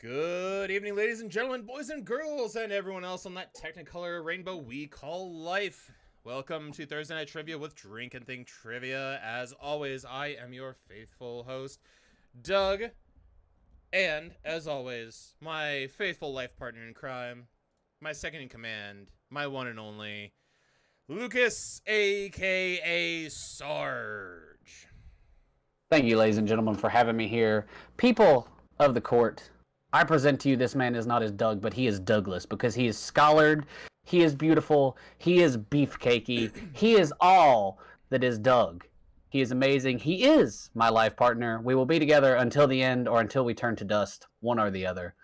Good evening, ladies and gentlemen, boys and girls, and everyone else on that technicolor rainbow we call life. Welcome to Thursday Night Trivia with Drink and Think Trivia. As always, I am your faithful host, Doug. And, as always, my faithful life partner in crime, my second in command, my one and only, Lucas, a.k.a. Sarge. Thank you, ladies and gentlemen, for having me here. People of the court, I present to you this man is not as Doug, but he is Douglas, because he is scholared, he is beautiful, he is beefcakey, he is all that is Doug. He is amazing. He is my life partner. We will be together until the end or until we turn to dust, one or the other.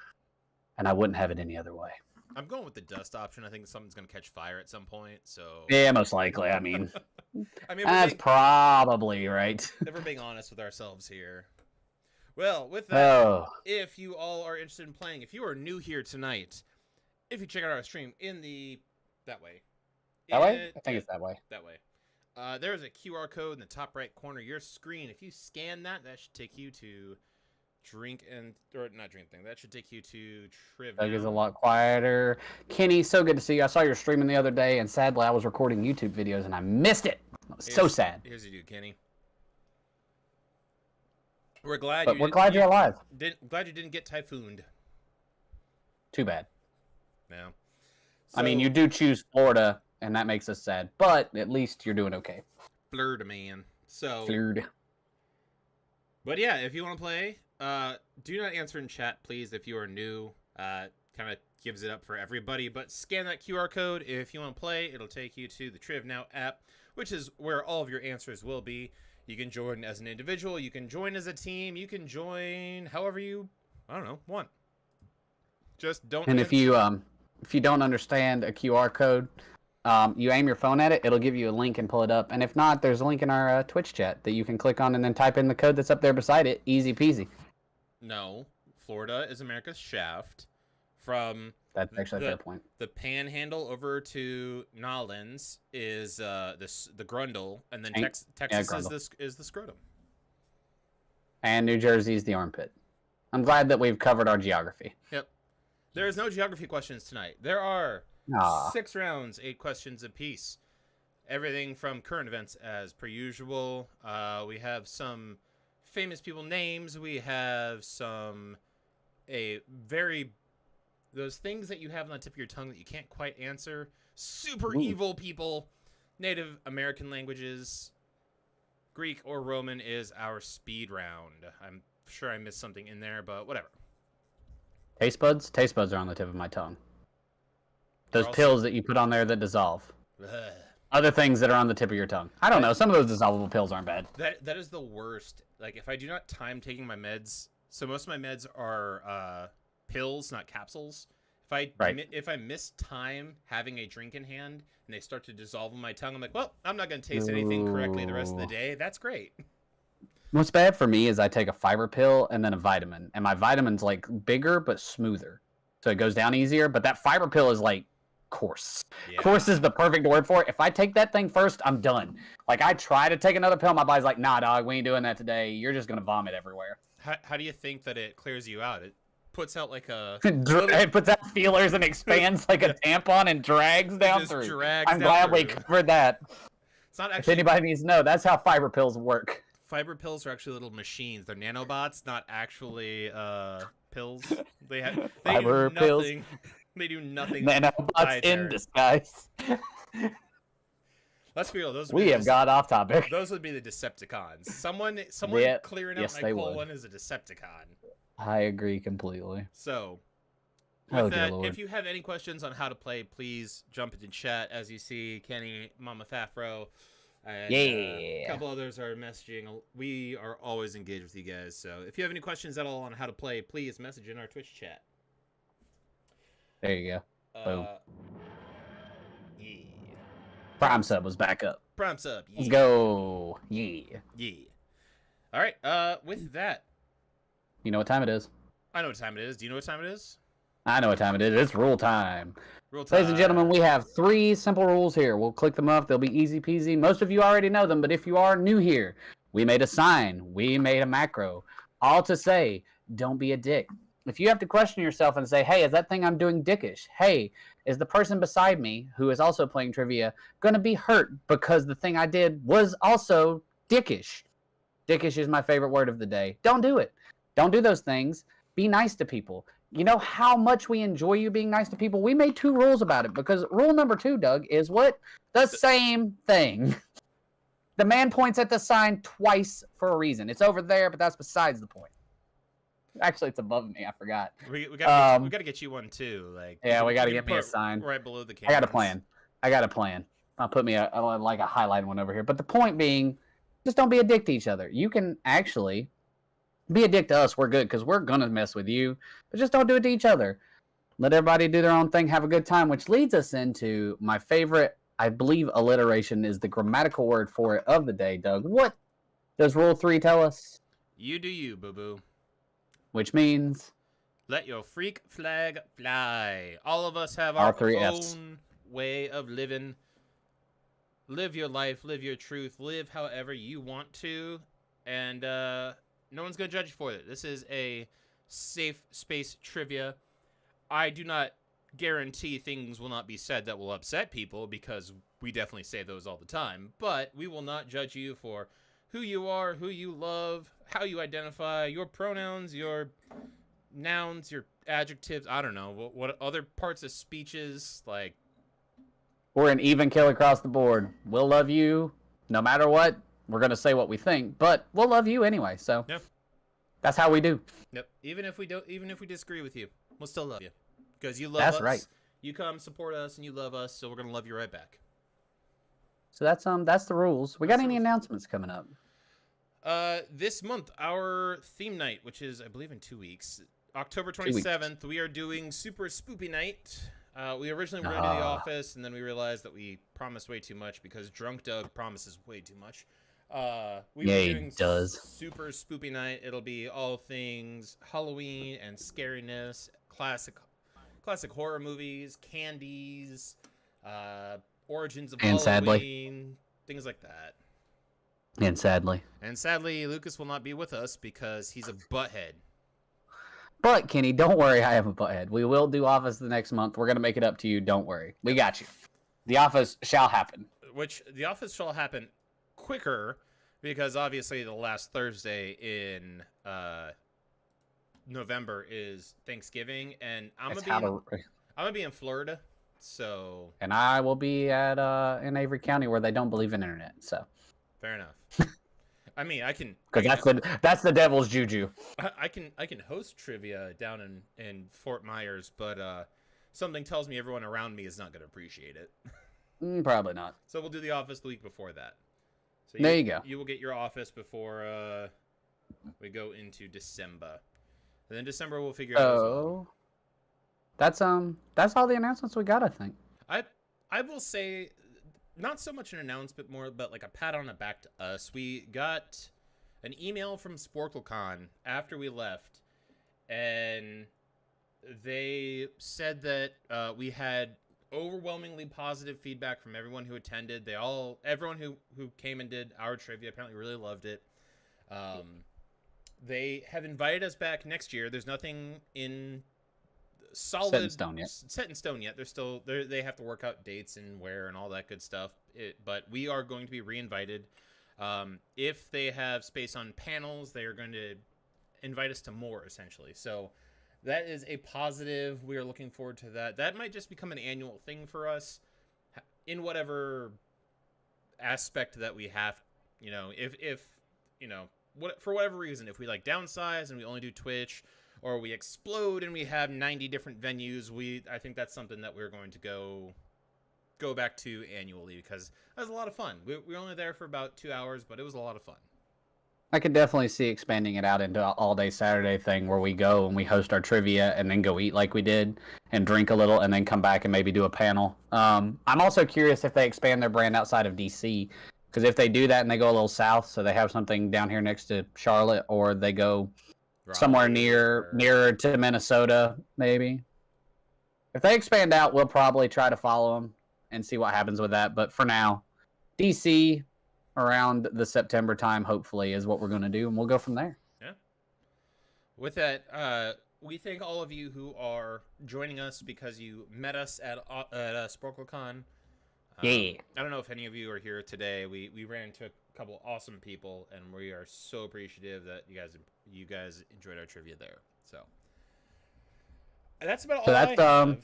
And I wouldn't have it any other way. I'm going with the dust option. I think something's going to catch fire at some point, so... Yeah, most likely. I mean, that's probably right. If we're being honest with ourselves here. Well, with that, if you all are interested in playing, if you are new here tonight, if you check out our stream in the... That way? I think it's that way. That way. There is a QR code in the top right corner of your screen. If you scan that, that should take you to... That should take you to Trivia. Doug is a lot quieter. Kenny, so good to see you. I saw your streaming the other day, and sadly, I was recording YouTube videos, and I missed it. So sad. Here's you do, Kenny. We're glad. But we're glad you're alive. Glad you didn't get typhooned. Too bad. No. I mean, you do choose Florida, and that makes us sad. But at least you're doing okay. Florida, man. So. Florida. But yeah, if you want to play. Do not answer in chat, please, if you are new. Kind of gives it up for everybody, but scan that QR code. If you want to play, it'll take you to the Triv Now app, which is where all of your answers will be. You can join as an individual, you can join as a team, you can join however you, want. Just don't... And if you don't understand a QR code, you aim your phone at it, it'll give you a link and pull it up. And if not, there's a link in our Twitch chat that you can click on and then type in the code that's up there beside it. Easy peasy. No, Florida is America's shaft. From that's actually a fair point. The Panhandle over to Nolens is the Grundle, and then Texas is the scrotum. And New Jersey is the armpit. I'm glad that we've covered our geography. Yep. There is no geography questions tonight. There are 6 rounds, 8 questions apiece. Everything from current events as per usual. We have some famous people names. We have those things that you have on the tip of your tongue that you can't quite answer. Super evil people. Native American languages. Greek or Roman is our speed round. I'm sure I missed something in there, but whatever. Taste buds? Taste buds are on the tip of my tongue. Those pills that you put on there that dissolve. Other things that are on the tip of your tongue. I don't know. Some of those dissolvable pills aren't bad. That is the worst. Like, if I do not time taking my meds... So most of my meds are pills, not capsules. If I miss time having a drink in hand and they start to dissolve in my tongue, I'm like, well, I'm not going to taste anything correctly the rest of the day. That's great. What's bad for me is I take a fiber pill and then a vitamin. And my vitamin's, like, bigger but smoother. So it goes down easier. But that fiber pill is, like, coarse. Yeah. Coarse is the perfect word for it. If I take that thing first, I'm done. Like, I try to take another pill, my body's like, nah, dog, we ain't doing that today. You're just going to vomit everywhere. How do you think that it clears you out? It puts out like a... It puts out feelers and expands like a tampon and drags down through. I'm glad we covered that. It's not actually... If anybody needs to know, that's how fiber pills work. Fiber pills are actually little machines. They're nanobots, not actually pills. Fiber pills. They do nothing. Nanobots in disguise. Let's be real. We have got off topic. Those would be the Decepticons. Someone clearing out my colon is a Decepticon. I agree completely. So, with that, if you have any questions on how to play, please jump into chat. As you see, Kenny, Mama Fafro, and a couple others are messaging. We are always engaged with you guys. So, if you have any questions at all on how to play, please message in our Twitch chat. There you go. Boom. Yeah. Prime sub was back up. Prime sub. Yeah. Let's go. Yeah. Yeah. All right. With that. You know what time it is? I know what time it is. Do you know what time it is? I know what time it is. It's rule time. Rule time. Ladies and gentlemen, we have 3 simple rules here. We'll click them off. They'll be easy peasy. Most of you already know them, but if you are new here, we made a sign. We made a macro. All to say, don't be a dick. If you have to question yourself and say, hey, is that thing I'm doing dickish? Hey, is the person beside me who is also playing trivia going to be hurt because the thing I did was also dickish? Dickish is my favorite word of the day. Don't do it. Don't do those things. Be nice to people. You know how much we enjoy you being nice to people? We made 2 rules about it because rule number 2, Doug, is what? The same thing. The man points at the sign twice for a reason. It's over there, but that's besides the point. Actually, it's above me. I forgot. We gotta get you one too. Like yeah, we gotta get me a sign right below the cannons. I got a plan. I'll put me a highlight one over here. But the point being, just don't be a dick to each other. You can actually be a dick to us. We're good because we're gonna mess with you, but just don't do it to each other. Let everybody do their own thing. Have a good time, which leads us into my favorite. I believe alliteration is the grammatical word for it of the day, Doug. What does Rule 3 tell us? You do you, boo-boo. Which means? Let your freak flag fly. All of us have our own way of living. Live your life, live your truth, live however you want to. And no one's going to judge you for it. This is a safe space trivia. I do not guarantee things will not be said that will upset people because we definitely say those all the time, but we will not judge you for who you are, who you love, how you identify, your pronouns, your nouns, your adjectives, I don't know, what other parts of speeches, like. We're an even kill across the board. We'll love you no matter what. We're going to say what we think, but we'll love you anyway, so yep. That's how we do. Yep. Even if we disagree with you, we'll still love you. Because you love us. That's right. You come support us and you love us, so we're gonna love you right back. So that's the rules. We got any announcements coming up? This month, our theme night, which is I believe in 2 weeks, October 27th, we are doing Super Spoopy Night. We originally were going to the office, and then we realized that we promised way too much because Drunk Doug promises way too much. We're doing Super Spoopy Night. It'll be all things Halloween and scariness, classic horror movies, candies, origins of Halloween, things like that. And sadly, Lucas will not be with us because he's a butthead. But Kenny, don't worry, I have a butthead. We will do Office the next month. We're gonna make it up to you. Don't worry, we got you. The Office shall happen. The Office shall happen quicker because obviously the last Thursday in November is Thanksgiving, and I'm gonna be in Florida, so. And I will be in Avery County where they don't believe in internet. So. Fair enough. I mean, I can. Because that's the devil's juju. I can host trivia down in Fort Myers, but something tells me everyone around me is not gonna appreciate it. Probably not. So we'll do the Office the week before that. So there you go. You will get your Office before we go into December. And then December we'll figure out as well. That's all the announcements we got, I think. I will say, not so much an announcement, more but like a pat on the back to us. We got an email from SporkleCon after we left, and they said that we had overwhelmingly positive feedback from everyone who attended. Everyone who came and did our trivia apparently really loved it. They have invited us back next year. There's nothing set in stone yet. They have to work out dates and where and all that good stuff. But we are going to be reinvited. If they have space on panels, they are going to invite us to more, essentially. So that is a positive. We are looking forward to that. That might just become an annual thing for us in whatever aspect that we have. If for whatever reason, if we like downsize and we only do Twitch, or we explode and we have 90 different venues, I think that's something that we're going to go back to annually because that was a lot of fun. We were only there for about 2 hours, but it was a lot of fun. I could definitely see expanding it out into an all-day Saturday thing where we go and we host our trivia and then go eat like we did and drink a little and then come back and maybe do a panel. I'm also curious if they expand their brand outside of DC, because if they do that and they go a little south, so they have something down here next to Charlotte, or they go somewhere nearer to Minnesota, maybe. If they expand out, we'll probably try to follow them and see what happens with that. But for now, DC around the September time, hopefully, is what we're going to do, and we'll go from there. Yeah. With that, we thank all of you who are joining us because you met us at SporkleCon. Yeah. I don't know if any of you are here today. We ran into a couple awesome people, and we are so appreciative that you guys enjoyed our trivia there. So that's about all I have.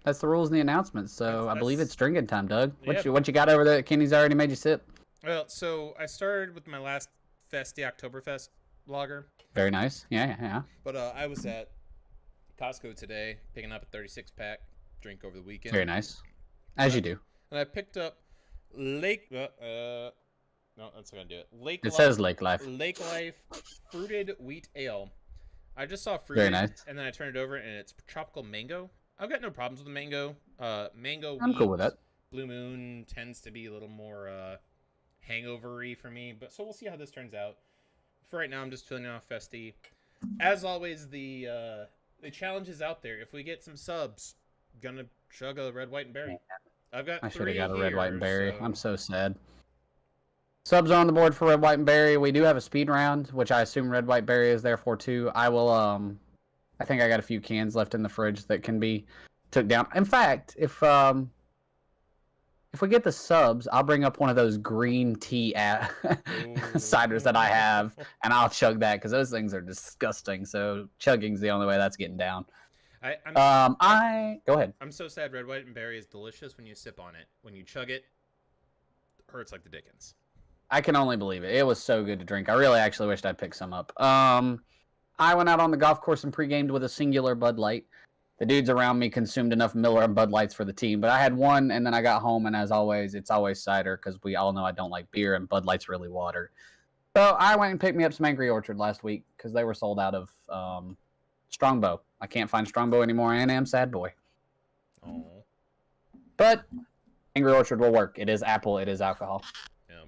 That's the rules and the announcements. So I believe it's drinking time, Doug. Yep. What you got over there that Kenny's already made you sip? Well, so I started with my last fest, the Oktoberfest lager. Very nice. Yeah. But I was at Costco today picking up a 36-pack drink over the weekend. Very nice. As you do. And I picked up Lake... no, that's not going to do it. It says Lake Life. Lake Life Fruited Wheat Ale. I just saw fruited, Very nice. and then I turned it over, and it's tropical mango. I've got no problems with the mango. Mango I'm wheat, cool with that. Blue Moon tends to be a little more hangover-y for me, but so we'll see how this turns out. For right now, I'm just feeling off festy. As always, the challenge is out there. If we get some subs, gonna chug a red, white, and berry. I've got I should have 3 got a red, white, and berry. so... I'm so sad. Subs are on the board for red, white, and berry. We do have a speed round, which I assume red, white, berry is there for too. I will. I think I got a few cans left in the fridge that can be took down. In fact, if we get the subs, I'll bring up one of those green tea ciders that I have, and I'll chug that because those things are disgusting. So chugging's the only way that's getting down. Go ahead. I'm so sad. Red, white, and berry is delicious when you sip on it. When you chug it, it hurts like the dickens. I can only believe it. It was so good to drink. I really actually wished I'd picked some up. I went out on the golf course and pre-gamed with a singular Bud Light. The dudes around me consumed enough Miller and Bud Lights for the team, but I had one, and then I got home, and as always, it's always cider, because we all know I don't like beer, and Bud Light's really water. So I went and picked me up some Angry Orchard last week, because they were sold out of Strongbow. I can't find Strongbow anymore, and I'm sad boy. Oh. But Angry Orchard will work. It is apple, it is alcohol. Yeah.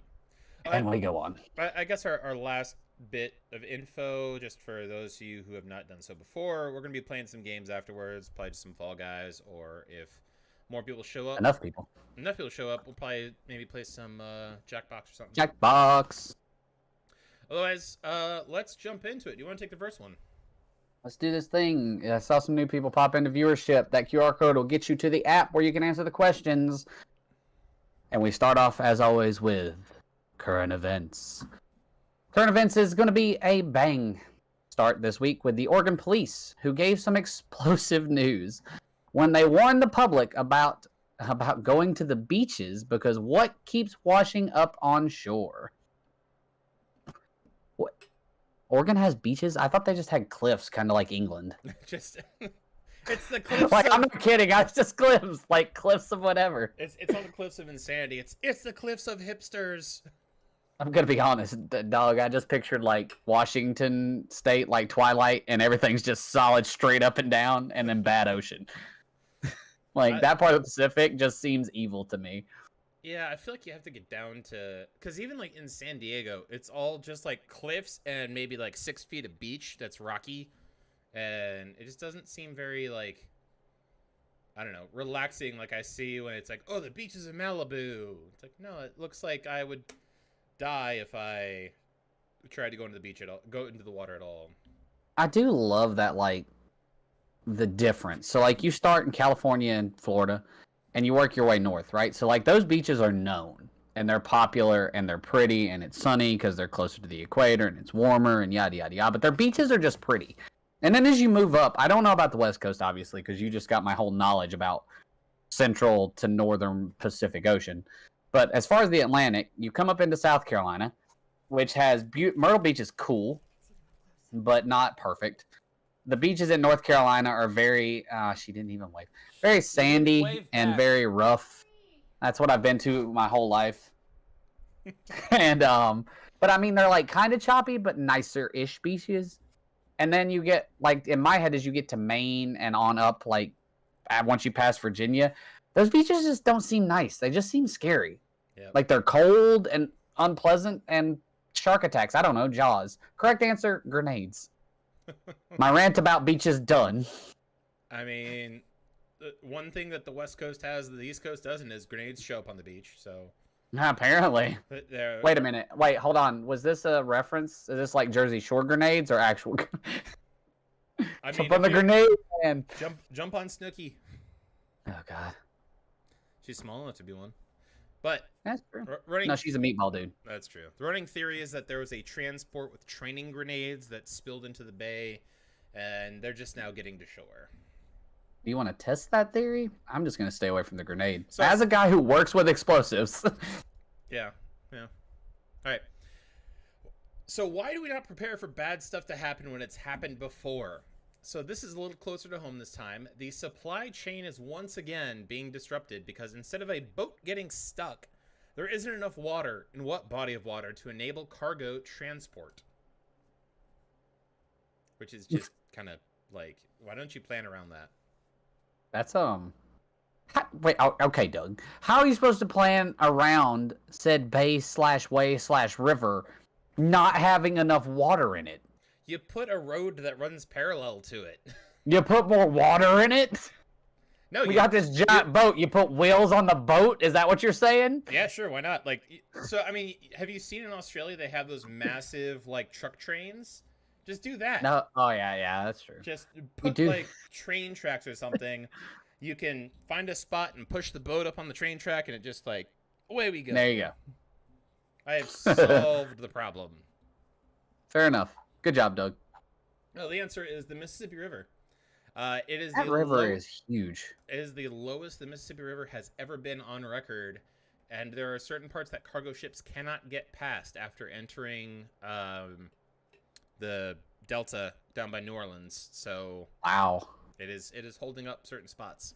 And we go on. I guess our last bit of info, just for those of you who have not done so before, we're going to be playing some games afterwards, probably just some Fall Guys, or if more people show up. Enough people show up, we'll probably maybe play some Jackbox or something. Jackbox. Otherwise, let's jump into it. Do you want to take the first one? Let's do this thing. I saw some new people pop into viewership. That QR code will get you to the app where you can answer the questions. And we start off, as always, with current events. Current events is going to be a bang start this week with the Oregon police, who gave some explosive news when they warned the public about going to the beaches because what keeps washing up on shore? What? Oregon has beaches? I thought they just had cliffs, kind of like England. Just it's the cliffs. Like, I'm not kidding. It's just cliffs, like cliffs of whatever. It's on the cliffs of insanity. It's the cliffs of hipsters. I'm gonna be honest, dog. I just pictured like Washington State, like Twilight, and everything's just solid, straight up and down, and then bad ocean. That part of the Pacific just seems evil to me. Yeah, I feel like you have to get down to, because even like in San Diego, it's all just like cliffs and maybe like 6 feet of beach that's rocky, and it just doesn't seem very like, I don't know, relaxing. Like I see when it's like, oh, the beaches of Malibu. It's like, no, it looks like I would die if I tried to go into the beach at all, go into the water at all. I do love that, like, the difference. So, like, you start in California and Florida, and you work your way north, right? So, like, those beaches are known, and they're popular, and they're pretty, and it's sunny because they're closer to the equator, and it's warmer, and yada, yada, yada. But their beaches are just pretty. And then as you move up, I don't know about the West Coast, obviously, because you just got my whole knowledge about central to northern Pacific Ocean. But as far as the Atlantic, you come up into South Carolina, which has Myrtle Beach is cool, but not perfect. The beaches in North Carolina are very, she didn't even wave, very sandy and very rough. That's what I've been to my whole life. And, but I mean, they're like kind of choppy, but nicer-ish beaches. And then you get, like, in my head, as you get to Maine and on up, like, once you pass Virginia, those beaches just don't seem nice. They just seem scary. Yep. Like they're cold and unpleasant and shark attacks. I don't know. Jaws. Correct answer, grenades. My rant about beaches done. I mean, one thing that the West Coast has that the East Coast doesn't is grenades show up on the beach. So apparently. Wait a minute. Wait, hold on. Was this a reference? Is this like Jersey Shore grenades or actual? I mean, jump on the grenade, man. Jump on Snooki. Oh God. She's small enough to be one. But That's true. running. No, she's a meatball dude. That's true. The running theory is that there was a transport with training grenades that spilled into the bay, and they're just now getting to shore. Do you want to test that theory? I'm just going to stay away from the grenade. So, as a guy who works with explosives. Yeah. All right. So why do we not prepare for bad stuff to happen when it's happened before? So this is a little closer to home this time. The supply chain is once again being disrupted because instead of a boat getting stuck, there isn't enough water in what body of water to enable cargo transport. Which is just kind of like, why don't you plan around that? That's wait, okay, Doug. How are you supposed to plan around said bay/way/river not having enough water in it? You put a road that runs parallel to it. You put more water in it? No, we got this giant boat. You put wheels on the boat? Is that what you're saying? Yeah, sure. Why not? Like, so, I mean, have you seen in Australia they have those massive, like, truck trains? Just do that. No. Oh, yeah, that's true. Just put, like, train tracks or something. You can find a spot and push the boat up on the train track, and it just, like, away we go. There you go. I have solved the problem. Fair enough. Good job, Doug. No, the answer is the Mississippi River. It is that river is huge. It is the lowest the Mississippi River has ever been on record, and there are certain parts that cargo ships cannot get past after entering the Delta down by New Orleans. So wow, it is holding up certain spots.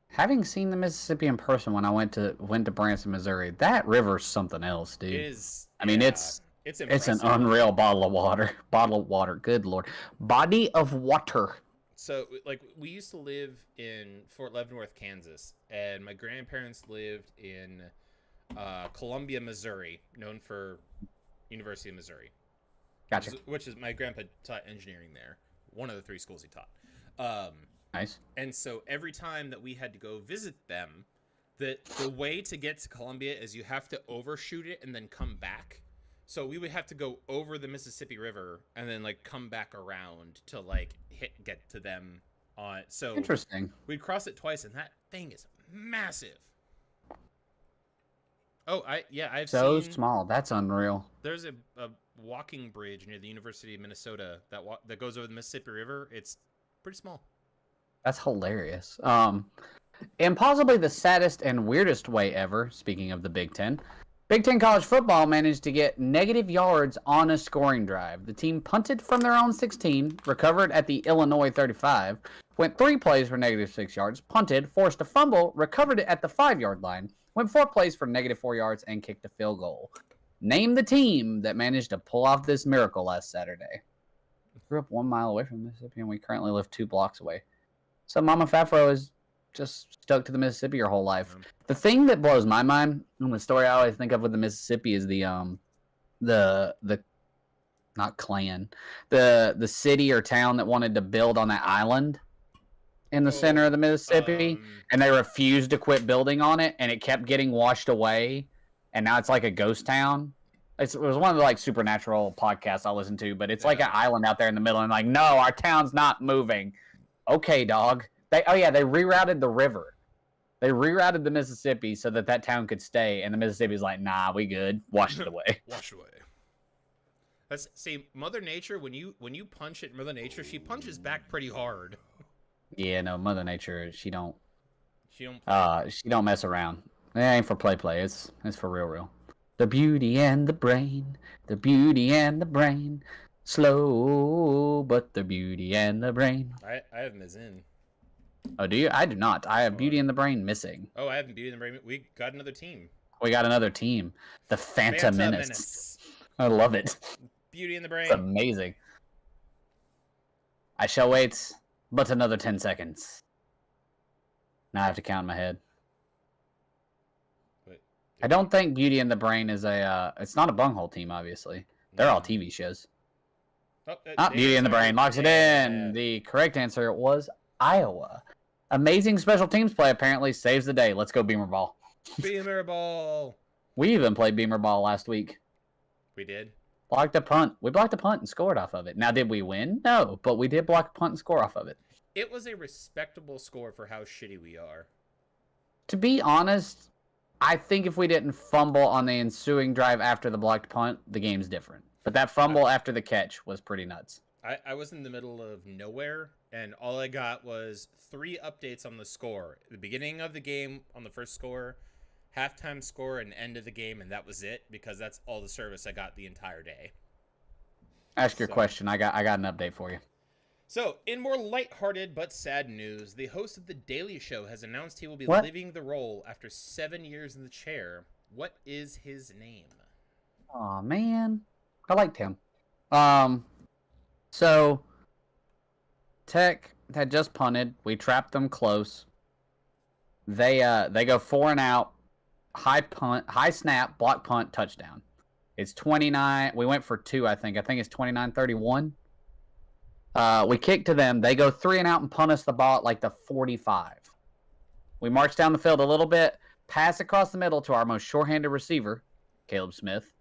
Having seen the Mississippi in person when I went to Branson, Missouri, that river's something else, dude. It is. I mean, it's an unreal bottle of water. Good Lord. Body of water. So, like, we used to live in Fort Leavenworth, Kansas, and my grandparents lived in Columbia, Missouri, known for University of Missouri. Gotcha. Which is my grandpa taught engineering there. One of the 3 schools he taught. Nice. And so every time that we had to go visit them, the way to get to Columbia is you have to overshoot it and then come back. So we would have to go over the Mississippi River and then, like, come back around to, like, get to them. So interesting. We'd cross it twice, and that thing is massive. Oh, I've so seen, small. That's unreal. There's a walking bridge near the University of Minnesota that goes over the Mississippi River. It's pretty small. That's hilarious. And possibly the saddest and weirdest way ever, speaking of the Big Ten, Big Ten college football managed to get negative yards on a scoring drive. The team punted from their own 16, recovered at the Illinois 35, went 3 plays for negative 6 yards, punted, forced a fumble, recovered it at the 5-yard line, went 4 plays for negative 4 yards, and kicked a field goal. Name the team that managed to pull off this miracle last Saturday. We grew up 1 mile away from Mississippi, and we currently live 2 blocks away. So Mama Fafro is just stuck to the Mississippi her whole life. The thing that blows my mind, and the story I always think of with the Mississippi, is the not clan, the city or town that wanted to build on that island in the center of the Mississippi, and they refused to quit building on it, and it kept getting washed away, and now it's like a ghost town. It was one of the, like, supernatural podcasts I listened to, but it's like an island out there in the middle, and like, no, our town's not moving. Okay, dog. They rerouted the river. They rerouted the Mississippi so that town could stay, and the Mississippi's like, nah, we good. Wash it away. Wash it away. See, Mother Nature, when you punch at Mother Nature, she punches back pretty hard. Yeah, no, Mother Nature, she don't mess around. It ain't for play. It's for real. The beauty and the brain, the beauty and the brain. Slow, but the beauty and the brain. I have Ms. in. Oh, do you? I do not. I have Beauty and the Brain missing. Oh, I have Beauty and the Brain. We got another team. We got another team. The Phantom Menace. I love it. Beauty and the Brain. It's amazing. I shall wait but another 10 seconds. Now I have to count in my head. Wait, I don't think Beauty and the Brain is it's not a bunghole team, obviously. They're all TV shows. Beauty and the Brain locks it in. The correct answer was Iowa. Amazing special teams play apparently saves the day. Let's go Beamer Ball. Beamer Ball. We even played Beamer Ball last week. We did? Blocked a punt. We blocked a punt and scored off of it. Now, did we win? No, but we did block a punt and score off of it. It was a respectable score for how shitty we are. To be honest, I think if we didn't fumble on the ensuing drive after the blocked punt, the game's different. But that fumble after the catch was pretty nuts. I was in the middle of nowhere, and all I got was 3 updates on the score. The beginning of the game on the first score, halftime score, and end of the game, and that was it, because that's all the service I got the entire day. Ask your question. I got an update for you. So, in more lighthearted but sad news, the host of The Daily Show has announced he will be leaving the role after 7 years in the chair. What is his name? Aw, man. I liked him. So, Tech had just punted. We trapped them close. They go 4 and out. High punt, high snap, block punt, touchdown. It's 29. We went for 2, I think. I think it's 29-31. We kick to them. They go 3 and out and punt us the ball at like the 45. We march down the field a little bit, pass across the middle to our most short-handed receiver, Caleb Smith,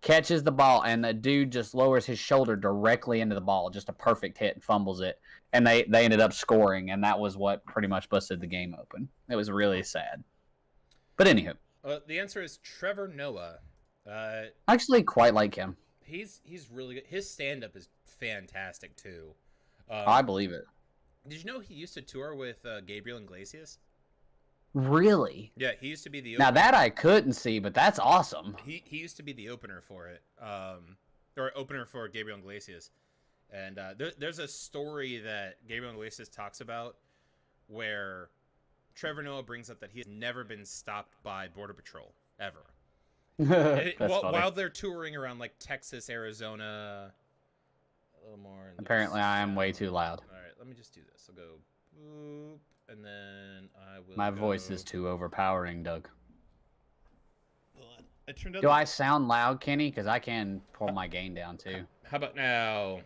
catches the ball, and the dude just lowers his shoulder directly into the ball, just a perfect hit, and fumbles it. And they ended up scoring, and that was what pretty much busted the game open. It was really sad. But anywho. The answer is Trevor Noah. I actually quite like him. He's really good. His stand-up is fantastic, too. I believe it. Did you know he used to tour with Gabriel Iglesias? Really? Yeah, he used to be the opener. Now that I couldn't see, but that's awesome. He used to be the opener for it, or opener for Gabriel Iglesias. And there's a story that Gabriel Iglesias talks about where Trevor Noah brings up that he has never been stopped by Border Patrol, ever. While they're touring around like Texas, Arizona, a little more. Apparently, I am way too loud. All right, let me just do this. I'll go boop, and then I will. My voice is too overpowering, Doug. It turned out. Do I sound loud, Kenny? Because I can pull my gain down too. How about now?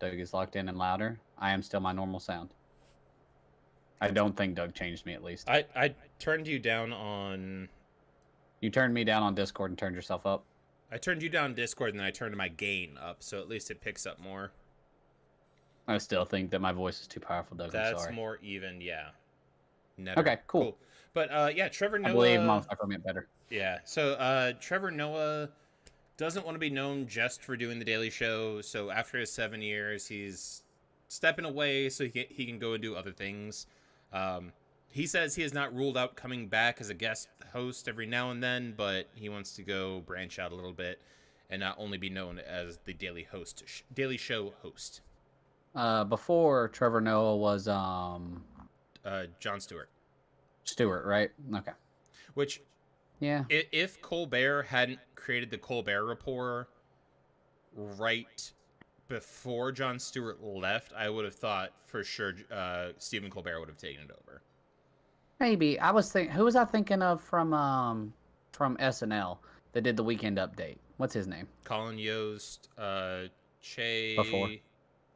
Doug is locked in and louder. I am still my normal sound. I don't think Doug changed me, at least. I turned you down on. You turned me down on Discord and turned yourself up. I turned you down on Discord and then I turned my gain up, so at least it picks up more. I still think that my voice is too powerful, Doug. That's I'm sorry. more even, yeah. Never. Okay, cool. But yeah, Trevor Noah. I believe motherfucker meant better. Yeah. So Trevor Noah doesn't want to be known just for doing the Daily Show. So after his 7 years, he's stepping away so he can go and do other things. He says he has not ruled out coming back as a guest host every now and then, but he wants to go branch out a little bit and not only be known as the Daily Show host. Before Trevor Noah was Jon Stewart. Stewart, right? Okay. Which, yeah, if Colbert hadn't created the Colbert Report right before Jon Stewart left, I would have thought for sure Stephen Colbert would have taken it over. Maybe. I was thinking, who was I thinking of from SNL that did the Weekend Update? What's his name? Colin Yost, Che. Before.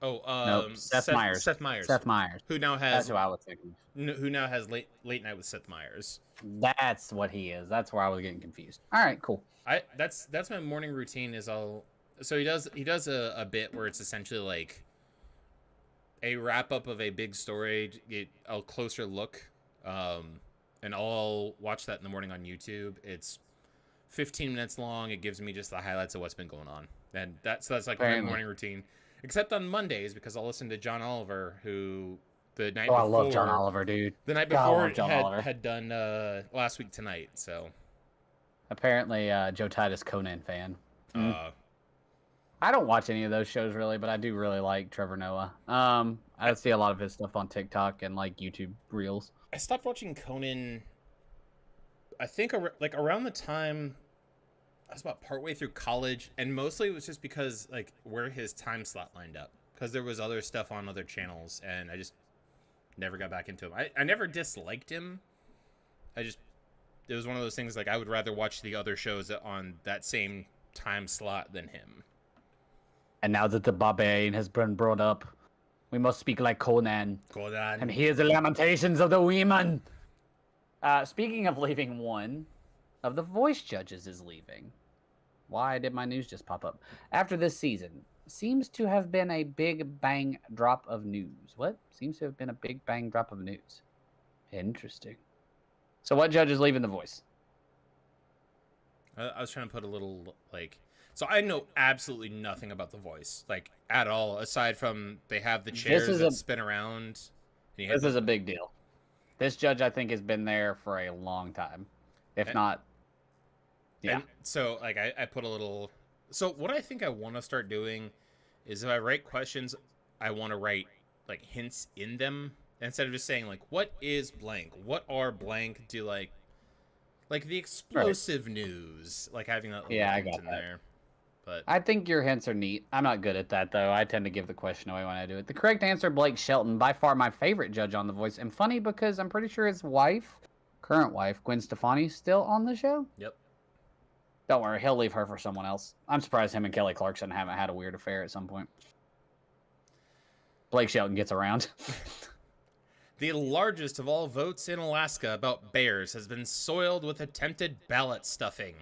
Oh, nope. Seth Meyers. Seth Meyers. Seth Meyers. Who now has? That's who I was thinking. Who now has late night with Seth Meyers? That's what he is. That's where I was getting confused. All right, cool. That's my morning routine. So he does a bit where it's essentially like a wrap up of a big story, a closer look, and I'll watch that in the morning on YouTube. It's 15 minutes long. It gives me just the highlights of what's been going on, and that's like my morning routine. Except on Mondays, because I'll listen to John Oliver, who the night before. I love John Oliver, dude. The night before had done Last Week Tonight. So apparently, Joe Titus Conan fan. I don't watch any of those shows really, but I do really like Trevor Noah. I see a lot of his stuff on TikTok and like YouTube Reels. I stopped watching Conan. I think like around the time I was about partway through college, and mostly it was just because like where his time slot lined up, because there was other stuff on other channels, and I just never got back into him. I never disliked him. It was one of those things like I would rather watch the other shows on that same time slot than him. And now that the barbarian has been brought up, we must speak like Conan. And hear the lamentations of the women. Speaking of leaving, one of the voice judges is leaving. Why did my news just pop up? After this season, seems to have been a big bang drop of news. What? Seems to have been a big bang drop of news. Interesting. So what judge is leaving The Voice? I was trying to put a little, like... So I know absolutely nothing about The Voice, like, at all, aside from they have the chairs that spin around. This is a big deal. This judge, I think, has been there for a long time. If not... Yeah. And so, like, I put a little... So what I think I want to start doing is if I write questions, I want to write, like, hints in them. Instead of just saying, like, what is blank? What are blank? Do, like the explosive news. Like, having that little hint in there. But I think your hints are neat. I'm not good at that, though. I tend to give the question away when I do it. The correct answer, Blake Shelton, by far my favorite judge on The Voice. And funny because I'm pretty sure his wife, current wife, Gwen Stefani, is still on the show. Yep. Don't worry, he'll leave her for someone else. I'm surprised him and Kelly Clarkson haven't had a weird affair at some point. Blake Shelton gets around. The largest of all votes in Alaska about bears has been soiled with attempted ballot stuffing.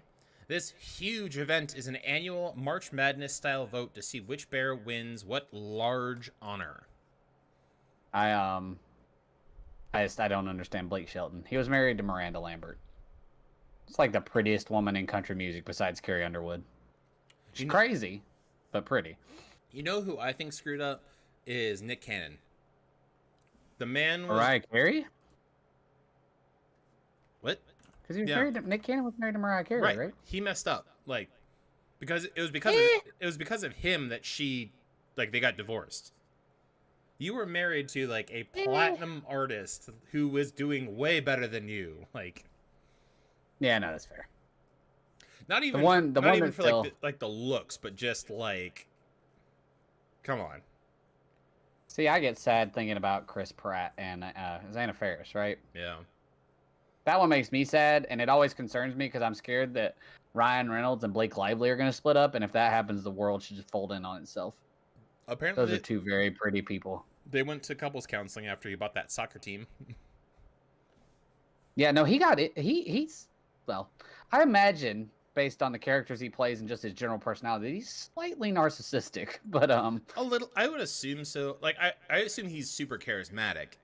This huge event is an annual March Madness-style vote to see which bear wins what large honor. I don't understand Blake Shelton. He was married to Miranda Lambert. It's like the prettiest woman in country music besides Carrie Underwood. She's crazy, but pretty. You know who I think screwed up is Nick Cannon. The man was... Mariah Carey? What? Because he was married to... Nick Cannon was married to Mariah Carey, right? He messed up. Like, because it was because of him that she, like, they got divorced. You were married to, like, a platinum artist who was doing way better than you. Like... Yeah, no, that's fair. Not even for like the looks, but just like, come on. See, I get sad thinking about Chris Pratt and Anna Faris, right? Yeah. That one makes me sad, and it always concerns me because I'm scared that Ryan Reynolds and Blake Lively are going to split up, and if that happens, the world should just fold in on itself. Apparently, those are two very pretty people. They went to couples counseling after he bought that soccer team. Yeah, no, he got it. He's. Well, I imagine, based on the characters he plays and just his general personality, he's slightly narcissistic, but a little. I would assume so. Like I assume he's super charismatic.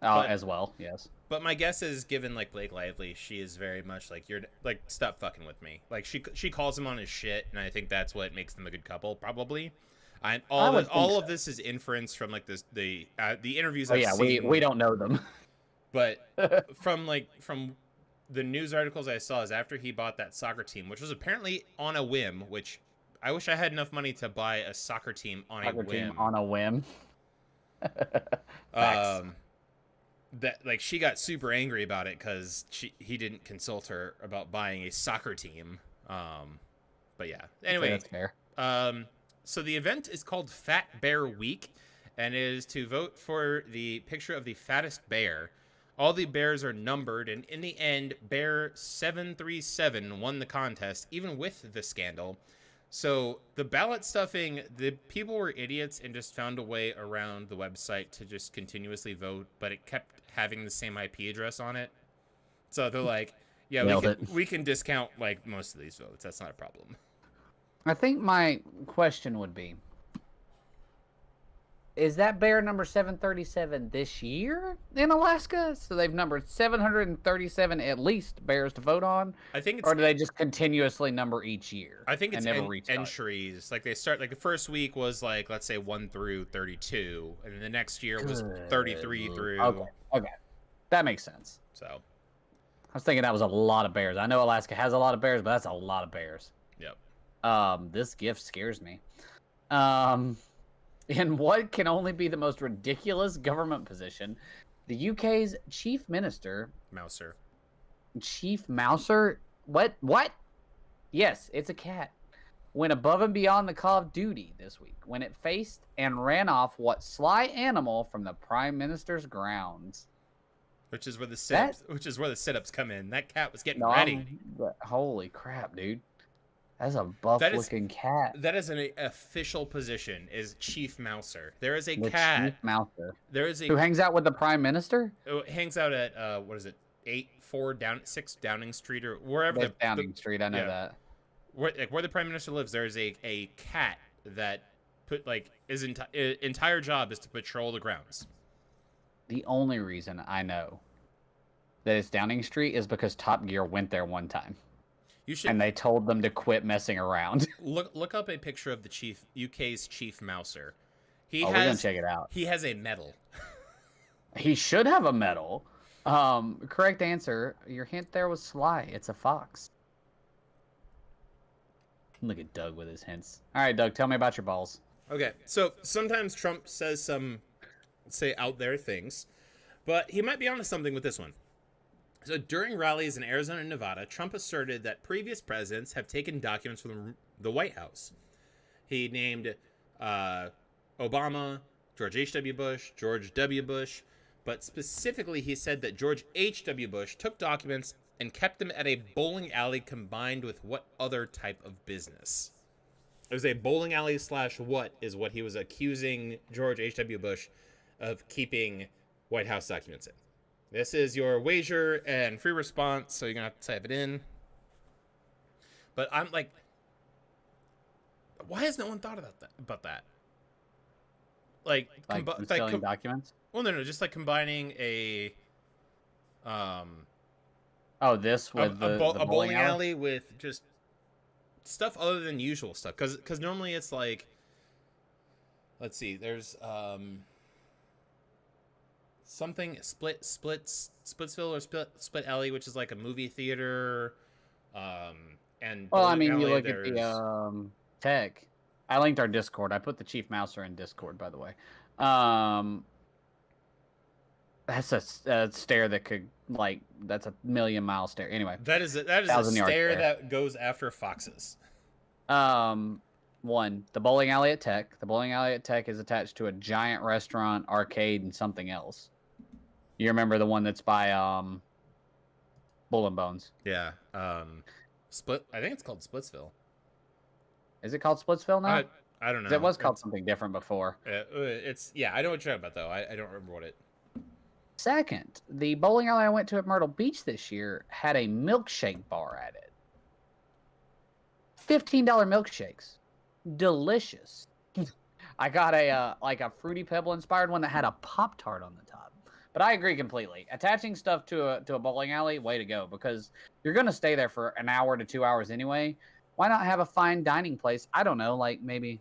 As well, yes. But my guess is, given like Blake Lively, she is very much like, you're like, stop fucking with me. Like she calls him on his shit, and I think that's what makes them a good couple, probably. All of this is inference from like the interviews. I've seen. we don't know them, but from the news articles I saw is after he bought that soccer team, which was apparently on a whim, which I wish I had enough money to buy a soccer team on a whim. That like she got super angry about it because he didn't consult her about buying a soccer team. But yeah. Anyway, that's fair. So the event is called Fat Bear Week, and it is to vote for the picture of the fattest bear. All the bears are numbered, and in the end, Bear 737 won the contest, even with the scandal. So the ballot stuffing, the people were idiots and just found a way around the website to just continuously vote, but it kept having the same IP address on it. So they're like, yeah, we can discount like most of these votes. That's not a problem. I think my question would be, is that bear number 737 this year in Alaska? So they've numbered 737 at least bears to vote on? I think it's... Or do they just continuously number each year? I think it's entries. Like they start, like the first week was like, let's say 1 through 32. And then the next year was 33 through... Okay. That makes sense. So. I was thinking that was a lot of bears. I know Alaska has a lot of bears, but that's a lot of bears. Yep. This gift scares me. In what can only be the most ridiculous government position, the UK's chief minister... Mouser. Chief Mouser? What? Yes, it's a cat. Went above and beyond the call of duty this week when it faced and ran off what sly animal from the Prime Minister's grounds? Which is where the sit-ups come in. That cat was getting ready. Holy crap, dude. That's a buff-looking cat. That is an official position, is Chief Mouser. There is a cat. Chief Mouser. There is who hangs out with the Prime Minister? Who hangs out at, 6 Downing Street or wherever. Downing Street, I know that. where the prime minister lives, there's a cat that his entire job is to patrol the grounds. The only reason I know that it's Downing Street is because Top Gear went there one time. You should, and they told them to quit messing around. look up a picture of the UK's chief mouser. We're gonna check it out. He has a medal. He should have a medal. Correct answer. Your hint there was sly. It's a fox. Look at Doug with his hints. All right, Doug, tell me about your balls. Okay, so sometimes Trump says some, say, out there things, but he might be onto something with this one. So during rallies in Arizona and Nevada, Trump asserted that previous presidents have taken documents from the White House. He named Obama, George H.W. Bush, George W. Bush, but specifically he said that George H.W. Bush took documents and kept them at a bowling alley combined with what other type of business? It was a bowling alley / what is what he was accusing George H.W. Bush of keeping White House documents in. This is your wager and free response, so you're going to have to type it in. But I'm like, why has no one thought about that? Like selling documents? Well, no, just like combining a this with a bowling alley with just stuff other than usual stuff. Because normally it's like, let's see, there's something Splitsville or Split Alley, which is like a movie theater. And well, I mean, alley, you look at the tech. I linked our Discord. I put the Chief Mouser in Discord, by the way. That's a stair that could that's a 1,000,000-mile stair. Anyway, that is a stair that goes after foxes. One, the bowling alley at Tech. The bowling alley at Tech is attached to a giant restaurant, arcade, and something else. You remember the one that's by Bull and Bones? Yeah. Split. I think it's called Splitsville. Is it called Splitsville now? I don't know. It was called something different before. I know what you're talking about though. I don't remember what it. Second, the bowling alley I went to at Myrtle Beach this year had a milkshake bar at it. $15 milkshakes. Delicious. I got a Fruity Pebble inspired one that had a Pop-Tart on the top. But I agree completely. Attaching stuff to a bowling alley, way to go, because you're going to stay there for an hour to 2 hours anyway. Why not have a fine dining place? I don't know, like maybe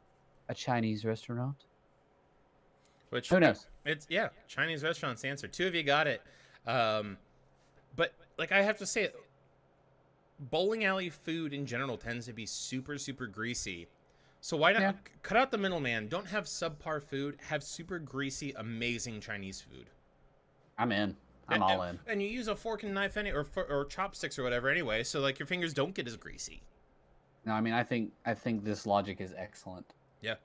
a Chinese restaurant? Which, who knows? It's Chinese restaurant's the answer. 2 of you got it. But like I have to say, bowling alley food in general tends to be super, super greasy. So why not cut out the middleman? Don't have subpar food. Have super greasy, amazing Chinese food. I'm in. I'm all in. And you use a fork and knife or chopsticks or whatever anyway, so like your fingers don't get as greasy. No, I mean I think this logic is excellent. Yeah,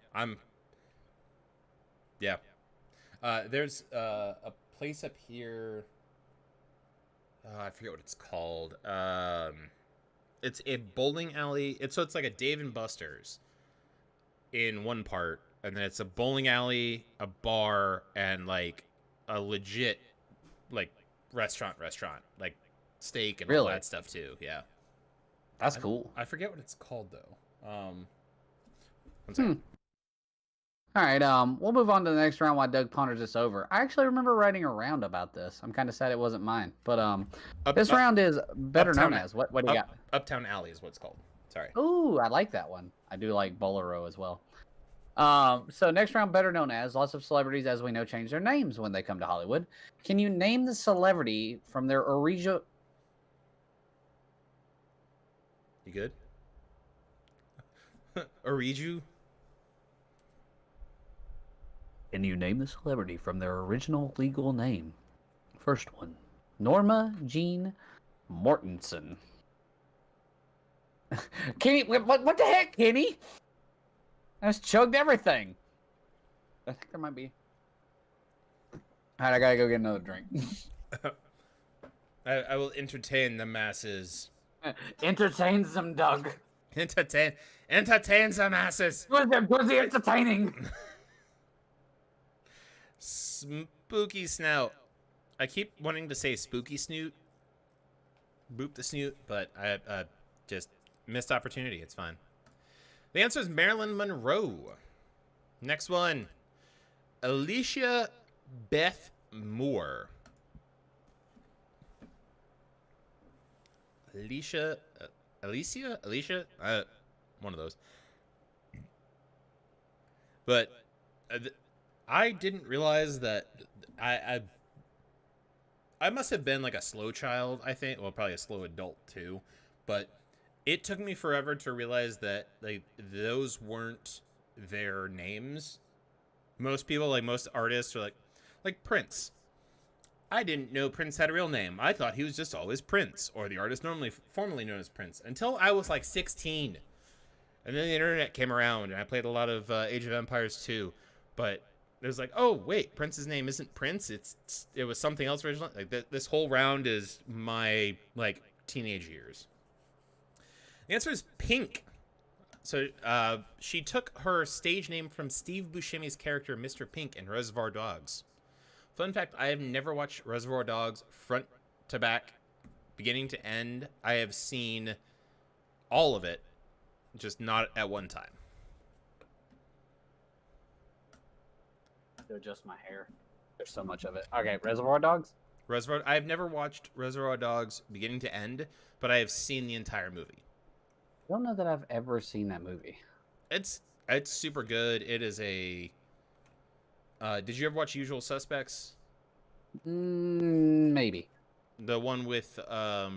there's a place up here. I forget what it's called. It's a bowling alley. It's like a Dave and Buster's in one part, and then it's a bowling alley, a bar, and like a legit like restaurant, like steak and all that stuff too. Yeah, that's cool. I forget what it's called though. One second. All right, we'll move on to the next round while Doug ponders this over. I actually remember writing a round about this. I'm kind of sad it wasn't mine, but this round is better known as what do you got? Uptown Alley is what it's called. Sorry. Ooh, I like that one. I do like Bolero as well. So next round, better known as, lots of celebrities, as we know, change their names when they come to Hollywood. Can you name the celebrity from their original? You good? Oriju? Can you name the celebrity from their original legal name? First one, Norma Jean Mortensen. Kenny, what the heck, Kenny? I just chugged everything. I think there might be. All right, I gotta go get another drink. I will entertain the masses. Entertain some, Doug. Entertain the masses. Was the entertaining? Spooky snout. I keep wanting to say spooky snoot. Boop the snoot, but I just Missed opportunity. It's fine. The answer is Marilyn Monroe. Next one. Alicia Beth Moore. Alicia? One of those. But I didn't realize that I must have been like a slow child, I think. Well, probably a slow adult too. But it took me forever to realize that like those weren't their names. Most people, like most artists, are like Prince. I didn't know Prince had a real name. I thought he was just always Prince, or the artist formerly known as Prince, until I was like 16. And then the internet came around, and I played a lot of Age of Empires 2. But it was like, oh wait, Prince's name isn't Prince. It was something else originally. Like this whole round is my like teenage years. The answer is Pink. So she took her stage name from Steve Buscemi's character Mr. Pink in Reservoir Dogs. Fun fact, I have never watched Reservoir Dogs front to back, beginning to end. I have seen all of it, just not at one time. To adjust my hair. There's so much of it. Okay, Reservoir Dogs? I've never watched Reservoir Dogs beginning to end, but I have seen the entire movie. I don't know that I've ever seen that movie. It's super good. It is a... did you ever watch Usual Suspects? Maybe. The one with... I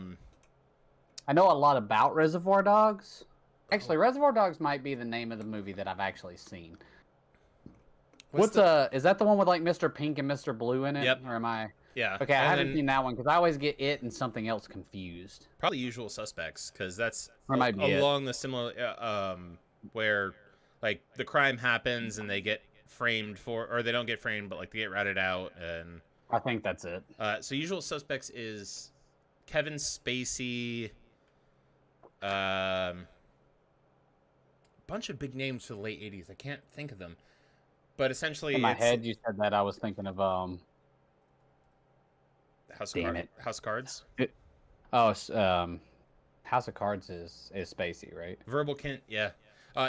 know a lot about Reservoir Dogs. Actually, Reservoir Dogs might be the name of the movie that I've actually seen. Is that the one with like Mr. Pink and Mr. Blue in it? Yep. Or am I... Yeah. Okay, I haven't seen that one because I always get it and something else confused. Probably Usual Suspects, because that's along the similar... where like the crime happens and they get framed for... Or they don't get framed, but like they get ratted out. And I think that's it. So Usual Suspects is Kevin Spacey... bunch of big names for the late 80s. I can't think of them. But essentially, in my head, you said that. I was thinking of House of Cards. House of Cards is Spacey, right? Verbal Kint, yeah,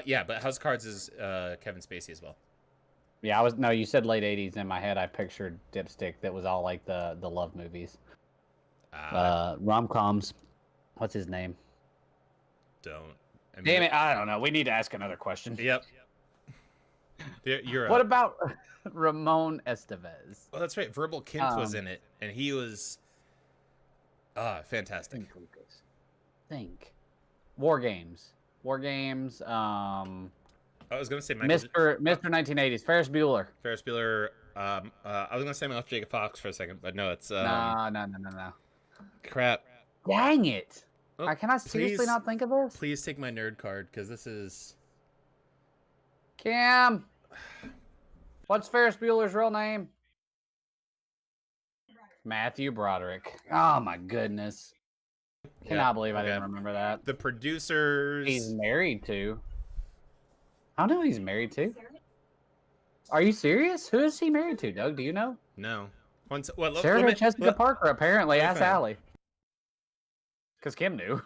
yeah. But House of Cards is Kevin Spacey as well. Yeah, you said late 80s. In my head, I pictured Dipstick. That was all like the love movies, rom-coms. What's his name? Damn it! I don't know. We need to ask another question. Yep. What about Ramon Estevez? Oh, that's right. Verbal Kint was in it, and he was fantastic. Think. War Games. I was gonna say Mr. 1980s. Ferris Bueller. I was gonna say Michael Jacob Fox for a second, but no, it's No. Crap. Dang it! Oh, can I seriously not think of this? Please take my nerd card, because this is... Cam! What's Ferris Bueller's real name? Matthew Broderick. Oh my goodness. Cannot believe I didn't remember that. The producers... He's married to... I don't know who he's married to. Are you serious? Who is he married to, Doug? Do you know? No. Sarah Jessica Parker, apparently. Ask Allie. Because Kim knew.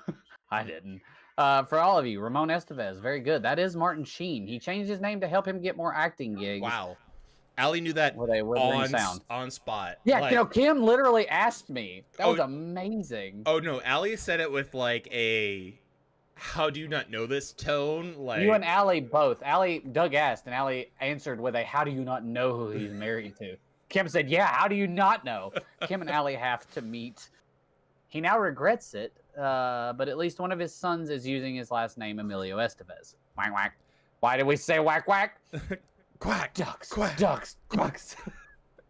I didn't. For all of you, Ramon Estevez. Very good. That is Martin Sheen. He changed his name to help him get more acting gigs. Wow. Allie knew that on spot. Yeah, like, Kim literally asked me. That was amazing. Oh, no. Allie said it with like a... How do you not know this tone? Like you and Allie both. Doug asked, and Allie answered with a, how do you not know who he's married to? Kim said, yeah, how do you not know? Kim and Allie have to meet. He now regrets it, but at least one of his sons is using his last name, Emilio Estevez. Whack, whack. Why did we say whack, whack? Quack. Ducks. Quack. Ducks. Quacks.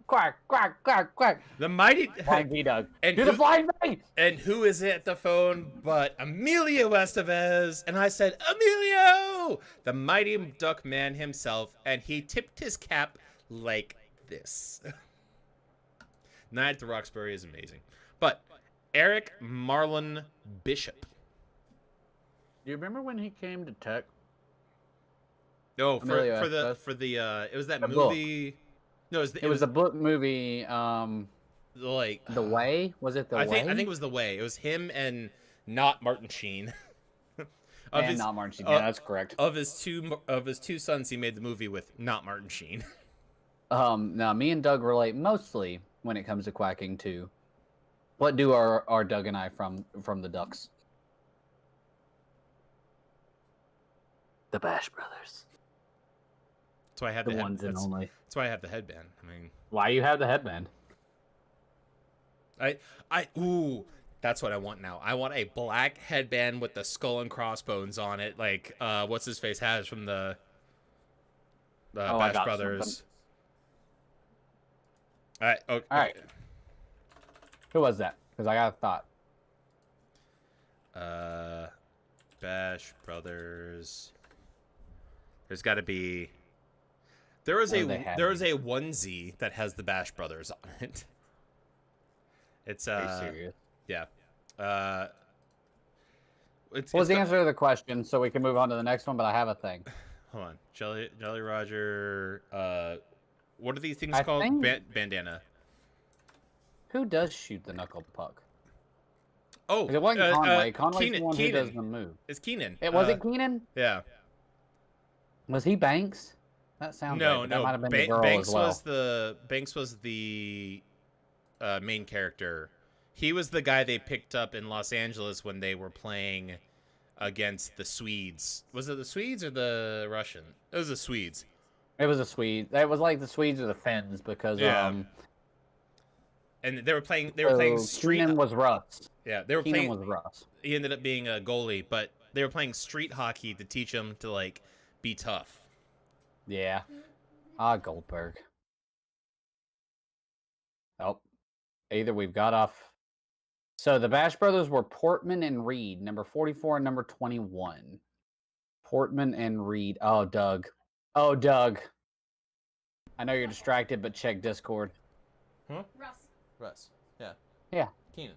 Quack, quack, quack, quack. The mighty... Flying V, Doug. And do the flying V! And who is at the phone but Emilio Estevez? And I said, Emilio! The mighty duck man himself. And he tipped his cap like this. Night at the Roxbury is amazing. But Eric Marlon Bishop. Do you remember when he came to Tech? No, for the it was that movie. Book. No, it was the book movie. Like The Way? Was it The Way? I think it was The Way. It was him and not Martin Sheen. Of and his, not Martin Sheen. Yeah, that's correct. Of his two sons, he made the movie with not Martin Sheen. Now me and Doug relate mostly when it comes to quacking too. What do our Doug and I from the Ducks? The Bash Brothers. That's why I have The ones and only. That's why I have the headband. I mean, why you have the headband? Ooh, that's what I want now. I want a black headband with the skull and crossbones on it, like what's his face has from the Bash Brothers. All right. Okay. All right. Who was that? Because I got a thought. Bash Brothers. There's got to be. There was a onesie that has the Bash Brothers on it. It's Are you serious? Yeah. What was the answer to the question, so we can move on to the next one? But I have a thing. Hold on, Jolly Roger. What are these things called? Bandana. Who does shoot the knuckle puck? Oh, it wasn't Conway. Conway's the one who does the move. It's Keenan. Was it Keenan? Yeah. Was he Banks? That sounds no. That might have been the girl Banks as well. Banks was the main character. He was the guy they picked up in Los Angeles when they were playing against the Swedes. Was it the Swedes or the Russian? It was the Swedes. It was the Swedes. It was like the Swedes or the Finns because and they were playing street. Keenan was Russ. Yeah, they were Keenan playing. was Russ. He ended up being a goalie, but they were playing street hockey to teach him to like be tough. Yeah. Goldberg. Oh. Either we've got off. So the Bash Brothers were Portman and Reed, number 44 and number 21. Portman and Reed. Oh, Doug. Oh, Doug. I know you're distracted, but check Discord. Huh? Russ. Yeah. Yeah. Keenan.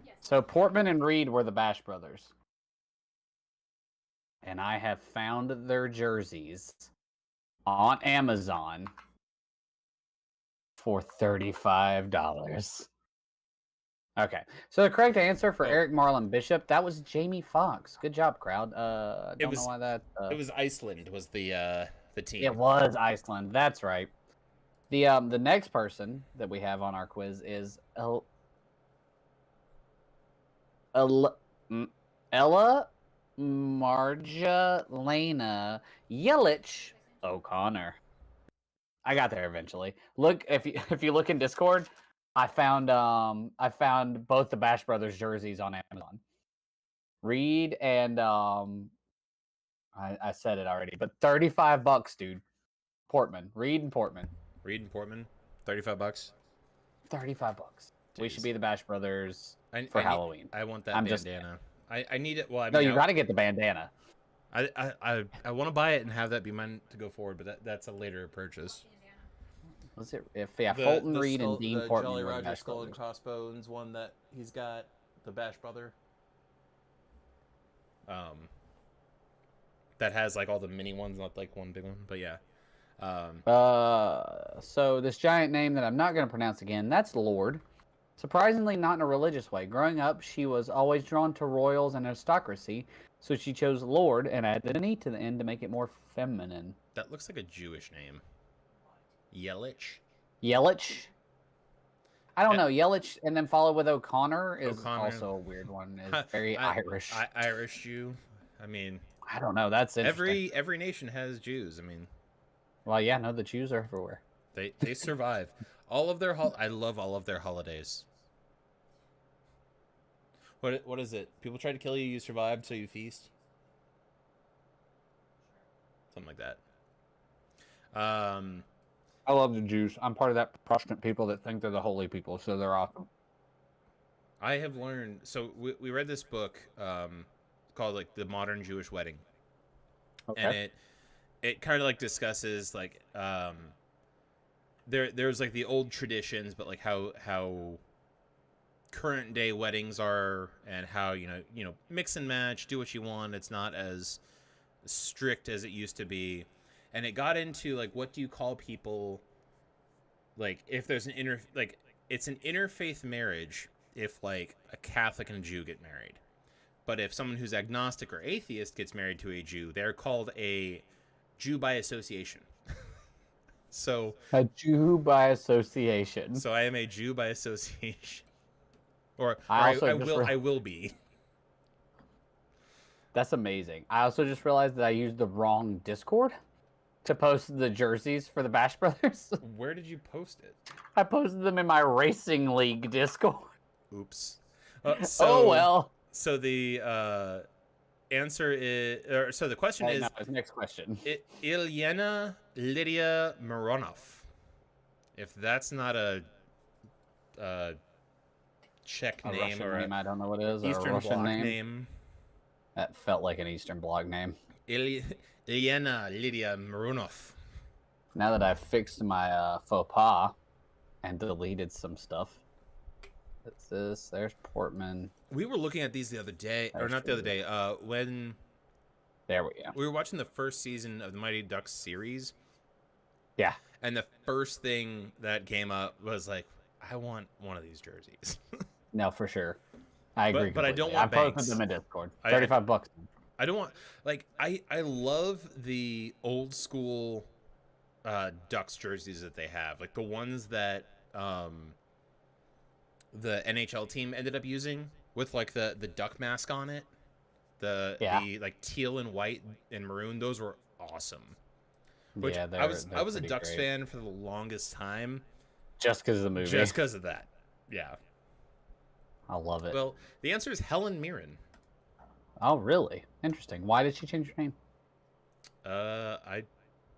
Yes. So Portman and Reed were the Bash Brothers. And I have found their jerseys on Amazon for $35. Okay. So the correct answer for Eric Marlon Bishop, that was Jamie Foxx. Good job, crowd. I don't know why that... It was Iceland was the team. It was Iceland. That's right. The next person that we have on our quiz is Ella Marja Yelich O'Connor. I got there eventually. Look, if you look in Discord, I found both the Bash Brothers jerseys on Amazon. Reed and I said it already, but $35, dude. Portman, Reed and Portman. $35. $35. Jeez. We should be the Bash Brothers for Halloween. I want that bandana. I need it. Well, I mean, no, you got to get the bandana. I want to buy it and have that be mine to go forward, but that's a later purchase. Was it Fulton Reed and Dean Portman? Jolly were the Roger Bash skull and Brothers. crossbones one that he's got, the Bash Brother. That has like all the mini ones, not like one big one, but yeah. So this giant name that I'm not going to pronounce again, that's Lord. Surprisingly, not in a religious way. Growing up, she was always drawn to royals and aristocracy, so she chose Lord and added an E to the end to make it more feminine. That looks like a Jewish name. Yelich? Yelich? I don't know. Yelich and then followed with O'Connor is also a weird one. It's very Irish. Irish Jew? I mean... I don't know. That's interesting. Every nation has Jews. I mean... Well, yeah, no, the Jews are everywhere. They survive. All of their I love all of their holidays. What is it? People try to kill you, you survived, so you feast. Something like that. I love the Jews. I'm part of that Protestant people that think they're the holy people, so they're awesome. I have learned. So we read this book called like The Modern Jewish Wedding, and it kind of like discusses like there's like the old traditions, but like how current day weddings are, and how you know mix and match, do what you want. It's not as strict as it used to be, and it got into like what do you call people like if there's an it's an interfaith marriage if like a Catholic and a Jew get married, But if someone who's agnostic or atheist gets married to a Jew, they're called a Jew by association. So a Jew by association. So I am a Jew by association, or I will be. That's amazing. I also just realized that I used the wrong Discord to post the jerseys for the Bash Brothers. Where did you post it? I posted them in my Racing League Discord. Oops. Oh well. So the answer is, or so the question is. No, next question. Ilyena Lydia Mironov. If that's not a Czech name Russian or name, I don't know what it is. Eastern or a Russian Bloc name. That felt like an Eastern Bloc name. Ilyena Lydia Mironov. Now that I've fixed my faux pas and deleted some stuff. It's this. There's Portman. We were looking at these the other day, or not the other day, when there we go. We were watching the first season of the Mighty Ducks series. Yeah. And the first thing that came up was like, I want one of these jerseys. No, for sure. I agree. But I don't want I posted them in Discord. $35. I don't want, like, I love the old school Ducks jerseys that they have, like the ones that the NHL team ended up using with like the duck mask on it, the like teal and white and maroon. Those were awesome. Which yeah, I was a Ducks fan for the longest time, just because of the movie. Just because of that, yeah. I love it. Well, the answer is Helen Mirren. Oh, really? Interesting. Why did she change her name? I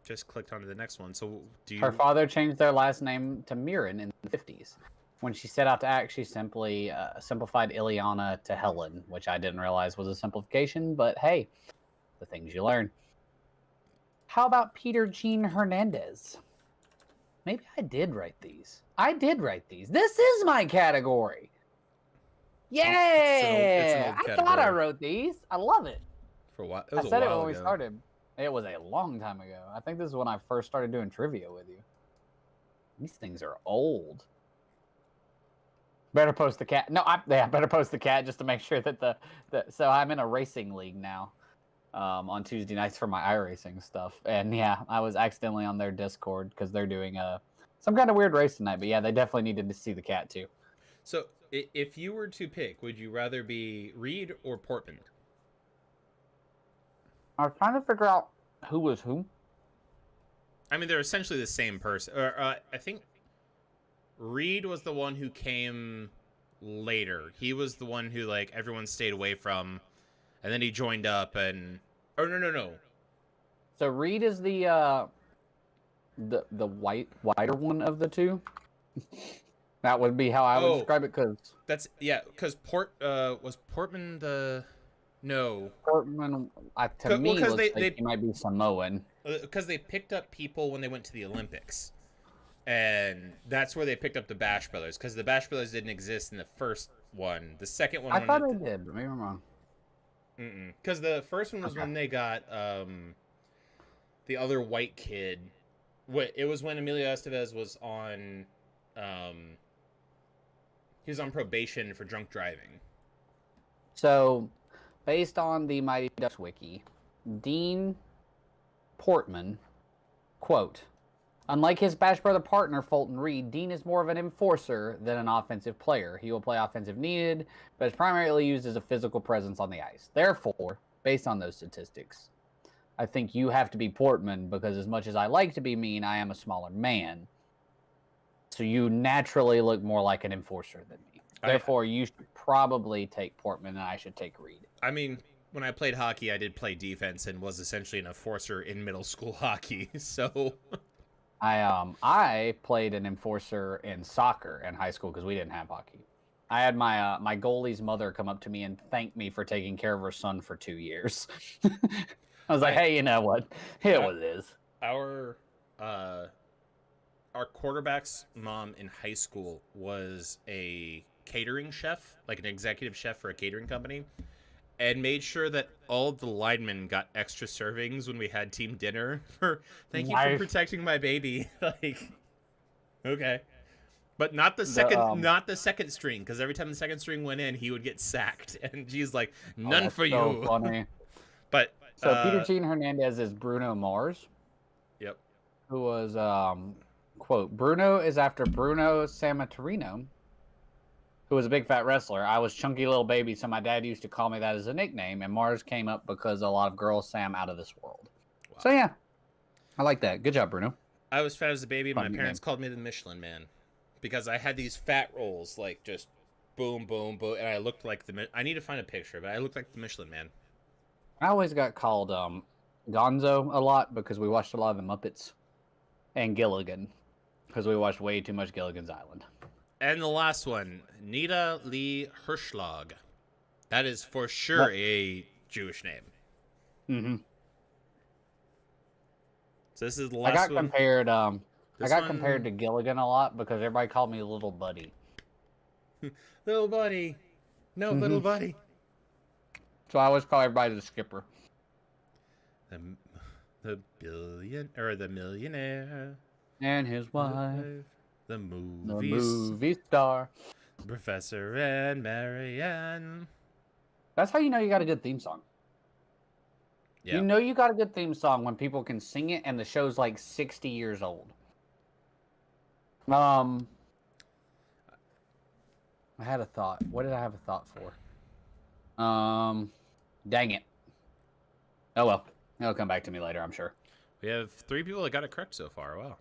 just clicked onto the next one. So, do you? Her father changed their last name to Mirren in the 50s. When she set out to act, she simply simplified Ileana to Helen, which I didn't realize was a simplification, but hey, the things you learn. How about Peter Jean Hernandez? Maybe I did write these. I did write these. This is my category. Yeah! I thought I wrote these. I love it. For what? I said it when we started. It was a long time ago. I think this is when I first started doing trivia with you. These things are old. Better post the cat. No, better post the cat just to make sure that the so I'm in a racing league now on Tuesday nights for my iRacing stuff. And yeah, I was accidentally on their Discord because they're doing some kind of weird race tonight. But yeah, they definitely needed to see the cat too. So if you were to pick, would you rather be Reed or Portman? I was trying to figure out who was who. I mean, they're essentially the same person. Or I think Reed was the one who came later. He was the one who like everyone stayed away from, and then he joined up. And no. So Reed is the wider one of the two. That would be how I would describe it. Because was Portman the. No. Portman, to me, looks like he might be Samoan. Because they picked up people when they went to the Olympics. And that's where they picked up the Bash Brothers. Because the Bash Brothers didn't exist in the first one. The second one... I thought they did, but maybe I'm wrong. Because the first one was when they got the other white kid. It was when Emilio Estevez was on... he was on probation for drunk driving. So... Based on the Mighty Ducks wiki, Dean Portman, quote, unlike his Bash Brother partner, Fulton Reed, Dean is more of an enforcer than an offensive player. He will play offensive needed, but is primarily used as a physical presence on the ice. Therefore, based on those statistics, I think you have to be Portman because as much as I like to be mean, I am a smaller man. So you naturally look more like an enforcer than me. Therefore, you should probably take Portman and I should take Reed. I mean, when I played hockey, I did play defense and was essentially an enforcer in middle school hockey. So I played an enforcer in soccer in high school because we didn't have hockey. I had my my goalie's mother come up to me and thank me for taking care of her son for 2 years. I was like, hey, you know what? Here it is. Our quarterback's mom in high school was a catering chef, like an executive chef for a catering company, and made sure that all of the linemen got extra servings when we had team dinner. Thank you for protecting my baby. Like, okay. But not the The, second, not the second string, because every time the second string went in, he would get sacked, and she's like, "None that's for so you." funny. But So Peter Gene Hernandez is Bruno Mars, yep. who was quote, Bruno is after Bruno Sammartino, who was a big fat wrestler. I was chunky little baby, so my dad used to call me that as a nickname, and Mars came up because a lot of girls say I'm out of this world. Wow. So yeah, I like that. Good job, Bruno. I was fat as a baby. Fun My parents name. called me the Michelin Man because I had these fat rolls, like just boom, boom, boom, and I looked like the. I need to find a picture, but I looked like the Michelin Man. I always got called Gonzo a lot because we watched a lot of the Muppets, and Gilligan because we watched way too much Gilligan's Island. And the last one, Nita Lee Hirschlag. That is for sure a Jewish name. Mm-hmm. So this is the I last got one. compared. I This got one- compared to Gilligan a lot because everybody called me Little Buddy. Little buddy. No, Mhm. little buddy. So I always call everybody the Skipper. The millionaire. And his wife, The the movies. movie star. Professor and Marianne. That's how you know you got a good theme song. Yeah. You know you got a good theme song when people can sing it and the show's like 60 years old. I had a thought. What did I have a thought for? Dang it. Oh well. It'll come back to me later, I'm sure. We have 3 people that got it correct so far. Wow.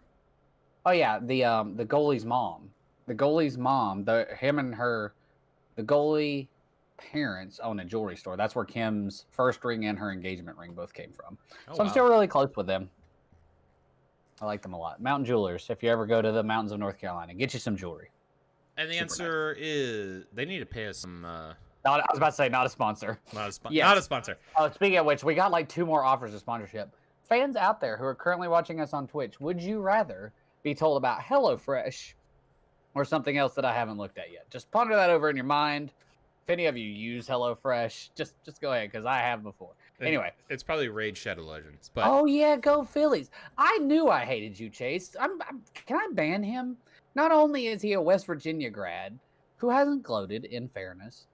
Oh yeah, the goalie's mom. The goalie's mom, the goalie parents own a jewelry store. That's where Kim's first ring and her engagement ring both came from. Oh, So I'm wow. still really close with them. I like them a lot. Mountain Jewelers. If you ever go to the mountains of North Carolina, get you some jewelry. And the Super answer is they need to pay us some. I was about to say not a sponsor. Not Yes. a sponsor. Oh, speaking of which, we got like 2 more offers of sponsorship. Fans out there who are currently watching us on Twitch, would you rather be told about HelloFresh or something else that I haven't looked at yet? Just ponder that over in your mind. If any of you use HelloFresh, just go ahead because I have before. Anyway, It's probably Raid Shadow Legends, but oh yeah, go Phillies! I knew I hated you, Chase. Can I ban him? Not only is he a West Virginia grad who hasn't gloated, in fairness,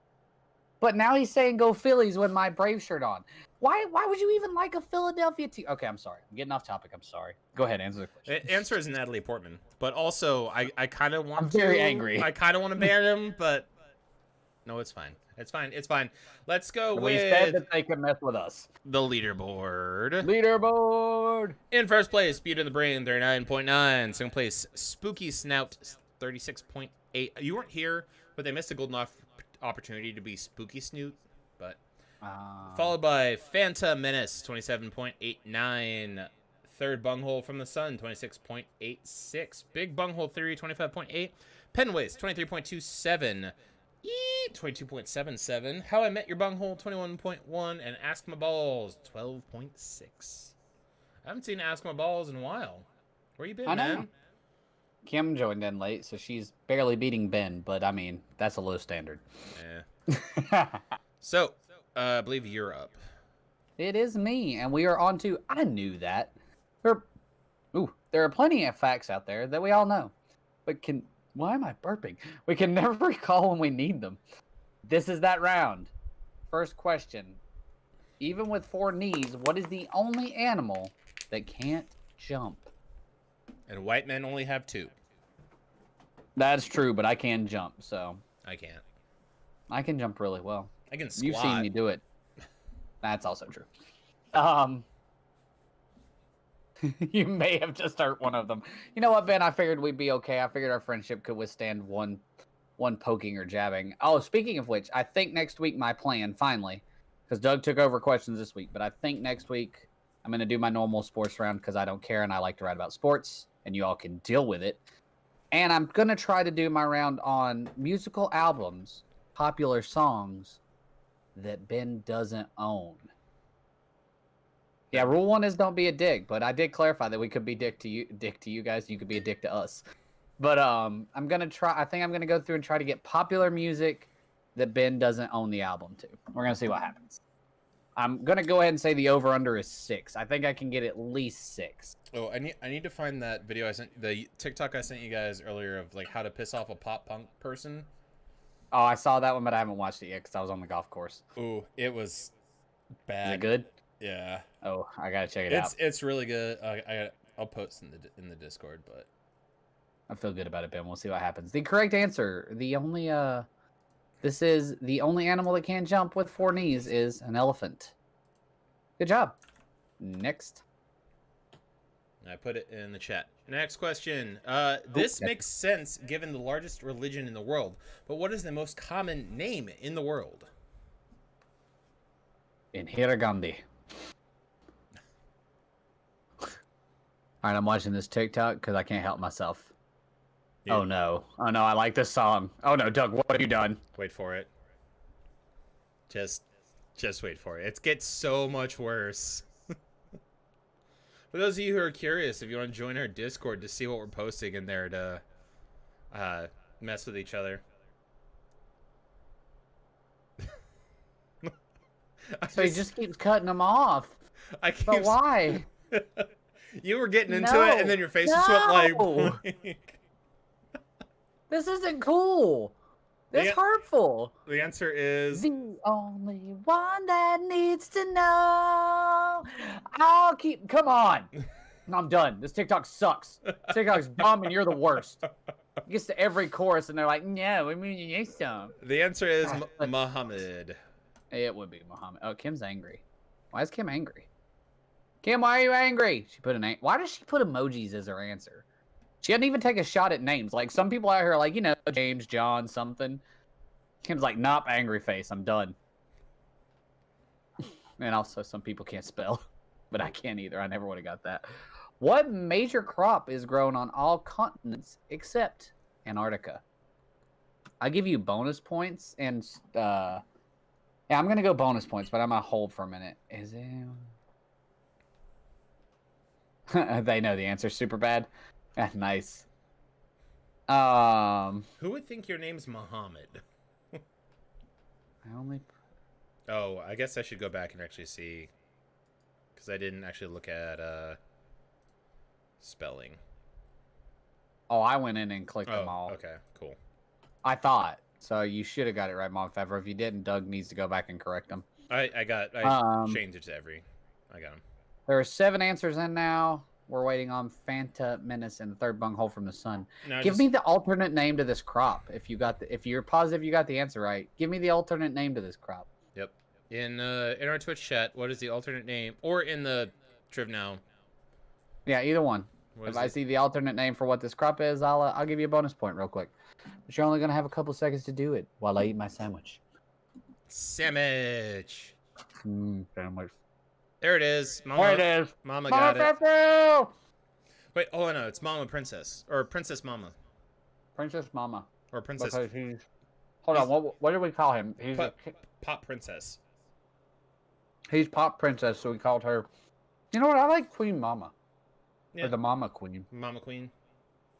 but now he's saying go Phillies with my Brave shirt on. Why would you even like a Philadelphia team? Okay, I'm sorry. I'm getting off topic. I'm sorry. Go ahead, answer the question. the answer is Natalie Portman. But also, I kind of want I'm to. very angry. I kind of want to ban him, but no, it's fine. It's fine. It's fine. Let's go We said with that they could mess with us. the leaderboard. Leaderboard. In first place, Beauty in the Brain, 39.9. Second place, Spooky Snout, 36.8. You weren't here, but they missed a golden opportunity to be Spooky Snoot. But followed by Fanta Menace, 27.89. Third, Bunghole from the Sun, 26.86. Big Bunghole Theory, 25.8. Penwaste, 23.27. 22.77. How I Met Your Bunghole, 21.1. And Ask My Balls, 12.6. I haven't seen Ask My Balls in a while. Where you been, I know. man? Kim joined in late, so she's barely beating Ben, but I mean, that's a low standard. Yeah. So, I believe you're up. It is me, and we are on to. I knew that. There are plenty of facts out there that we all know, but why am I burping? We can never recall when we need them. This is that round. First question. Even with 4 knees, what is the only animal that can't jump? And white men only have 2. That's true, but I can jump, so I can't. I can jump really well. I can squat. You've seen me do it. That's also true. You may have just hurt one of them. You know what, Ben? I figured we'd be okay. I figured our friendship could withstand one poking or jabbing. Oh, speaking of which, I think next week my plan, finally, because Doug took over questions this week, but I think next week I'm going to do my normal sports round because I don't care and I like to write about sports, and you all can deal with it. And I'm going to try to do my round on musical albums, popular songs that Ben doesn't own. Yeah, rule 1 is don't be a dick, but I did clarify that we could be dick to you guys, you could be a dick to us. But I'm gonna try. I think I'm gonna go through and try to get popular music that Ben doesn't own the album to. We're gonna see what happens. I'm gonna go ahead and say the over/under is 6. I think I can get at least 6. Oh, I need to find that video the TikTok I sent you guys earlier of like how to piss off a pop punk person. Oh, I saw that one, but I haven't watched it yet because I was on the golf course. Ooh, it was bad. Is it good? Yeah. Oh, I gotta check it out. It's really good. I'll post in the Discord, but I feel good about it, Ben. We'll see what happens. The correct answer, this is the only animal that can jump with 4 knees is an elephant. Good job. Next. I put it in the chat. Next question. This makes sense given the largest religion in the world, but what is the most common name in the world? In Hiragandi. Alright, I'm watching this TikTok because I can't help myself. Yeah. Oh no. Oh no, I like this song. Oh no, Doug, what have you done? Wait for it. Just wait for it. It gets so much worse. For those of you who are curious, if you want to join our Discord to see what we're posting in there to mess with each other. So he just keeps cutting them off. But why? You were getting into it, and then your face just went like blank. This isn't cool. That's hurtful. The answer is the only one that needs to know. Come on. I'm done. This TikTok sucks. TikTok's bomb, and you're the worst. It gets to every chorus, and they're like, "No, we mean you song." The answer is Muhammad. It would be Muhammad. Oh, Kim's angry. Why is Kim angry? Kim, why are you angry? She put why does she put emojis as her answer? She doesn't even take a shot at names. Like, some people out here are like, James, John, something. Kim's like, nope, angry face. I'm done. And also, some people can't spell. But I can't either. I never would have got that. What major crop is grown on all continents except Antarctica? I give you bonus points. And, yeah, I'm going to go bonus points, but I'm going to hold for a minute. Is it... They know the answer. Super bad. Nice. Who would think your name's Muhammad? Oh, I guess I should go back and actually see, because I didn't actually look at spelling. Oh, I went in and clicked them all. Okay, cool. I thought so. You should have got it right, Mom Favreau. If you didn't, Doug needs to go back and correct them. I changed it to every. I got them. There are 7 answers in now. We're waiting on Fanta Menace and the third bunghole from the sun. Give me the alternate name to this crop. If you're positive you got the answer right, give me the alternate name to this crop. Yep. In our Twitch chat, what is the alternate name? Or in the Triv Now. Yeah, either one. If I see the alternate name for what this crop is, I'll give you a bonus point real quick. But you're only gonna have a couple seconds to do it while I eat my sandwich. Sandwich. Sandwich. There it is. There it is. Mama got it. Wait, oh no, it's Mama Princess. Or Princess Mama. Princess Mama. Or Princess... Hold on, what do we call him? He's Pop Princess. He's Pop Princess, so we called her... You know what, I like Queen Mama. Yeah. Or the Mama Queen. Mama Queen.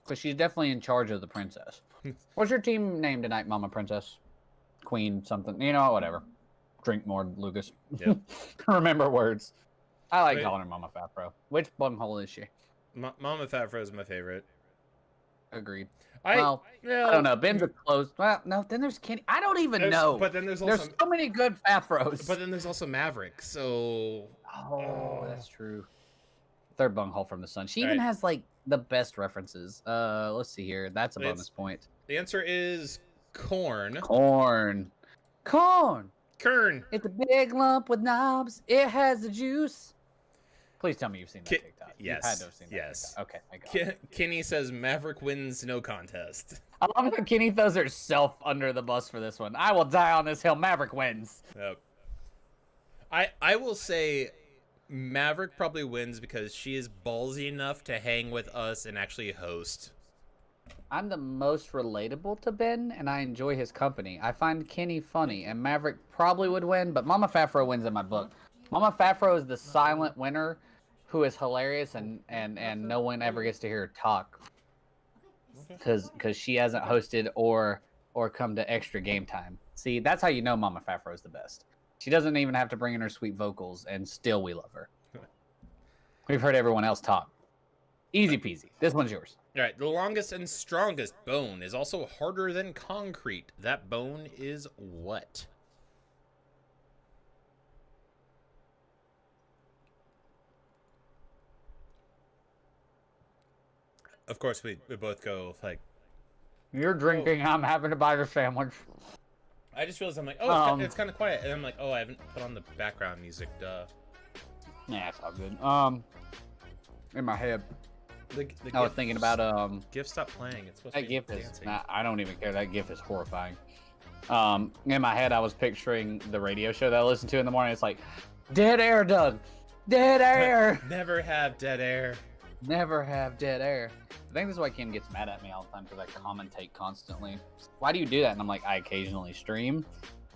Because she's definitely in charge of the princess. What's your team name tonight, Mama Princess? Queen something. Whatever. Drink more, Lucas. Yep. Remember words. I like calling her Mama Favreau. Which bunghole is she? Mama Favreau is my favorite. Agreed. I don't know. Ben's a close. Well, no. Then there's Kenny. I don't even know. But then there's so many good Favreaus. But then there's also Maverick. So. Oh, that's true. Third bunghole from the sun. She even has like the best references. Let's see here. That's a bonus point. The answer is corn. Corn. Kern. It's a big lump with knobs. It has the juice. Please tell me you've seen that TikTok. Yes. You had to have seen that TikTok. Okay, I got it. Kenny says Maverick wins no contest. I love that Kenny throws herself under the bus for this one. I will die on this hill. Maverick wins. Yep. I will say Maverick probably wins because she is ballsy enough to hang with us and actually host. I'm the most relatable to Ben, and I enjoy his company. I find Kenny funny, and Maverick probably would win, but Mama Favreau wins in my book. Mama Favreau is the silent winner who is hilarious, and no one ever gets to hear her talk. Because she hasn't hosted or come to extra game time. See, that's how you know Mama Favreau is the best. She doesn't even have to bring in her sweet vocals, and still we love her. We've heard everyone else talk. Easy peasy. This one's yours. All right, the longest and strongest bone is also harder than concrete. That bone is what? Of course, we both go like... You're drinking, I'm having to buy the sandwich. I just realized I'm like, oh, it's kind of quiet. And I'm like, oh, I haven't put on the background music, duh. Nah, it's all good. In my head, The I was thinking about GIF stopped playing. It's supposed that to be GIF is. dancing. Nah, I don't even care. That GIF is horrifying. In my head, I was picturing the radio show that I listen to in the morning. It's like, dead air, Doug. Dead air. Never have dead air. Never have dead air. I think this is why Kim gets mad at me all the time, because I commentate constantly. Why do you do that? And I'm like, I occasionally stream.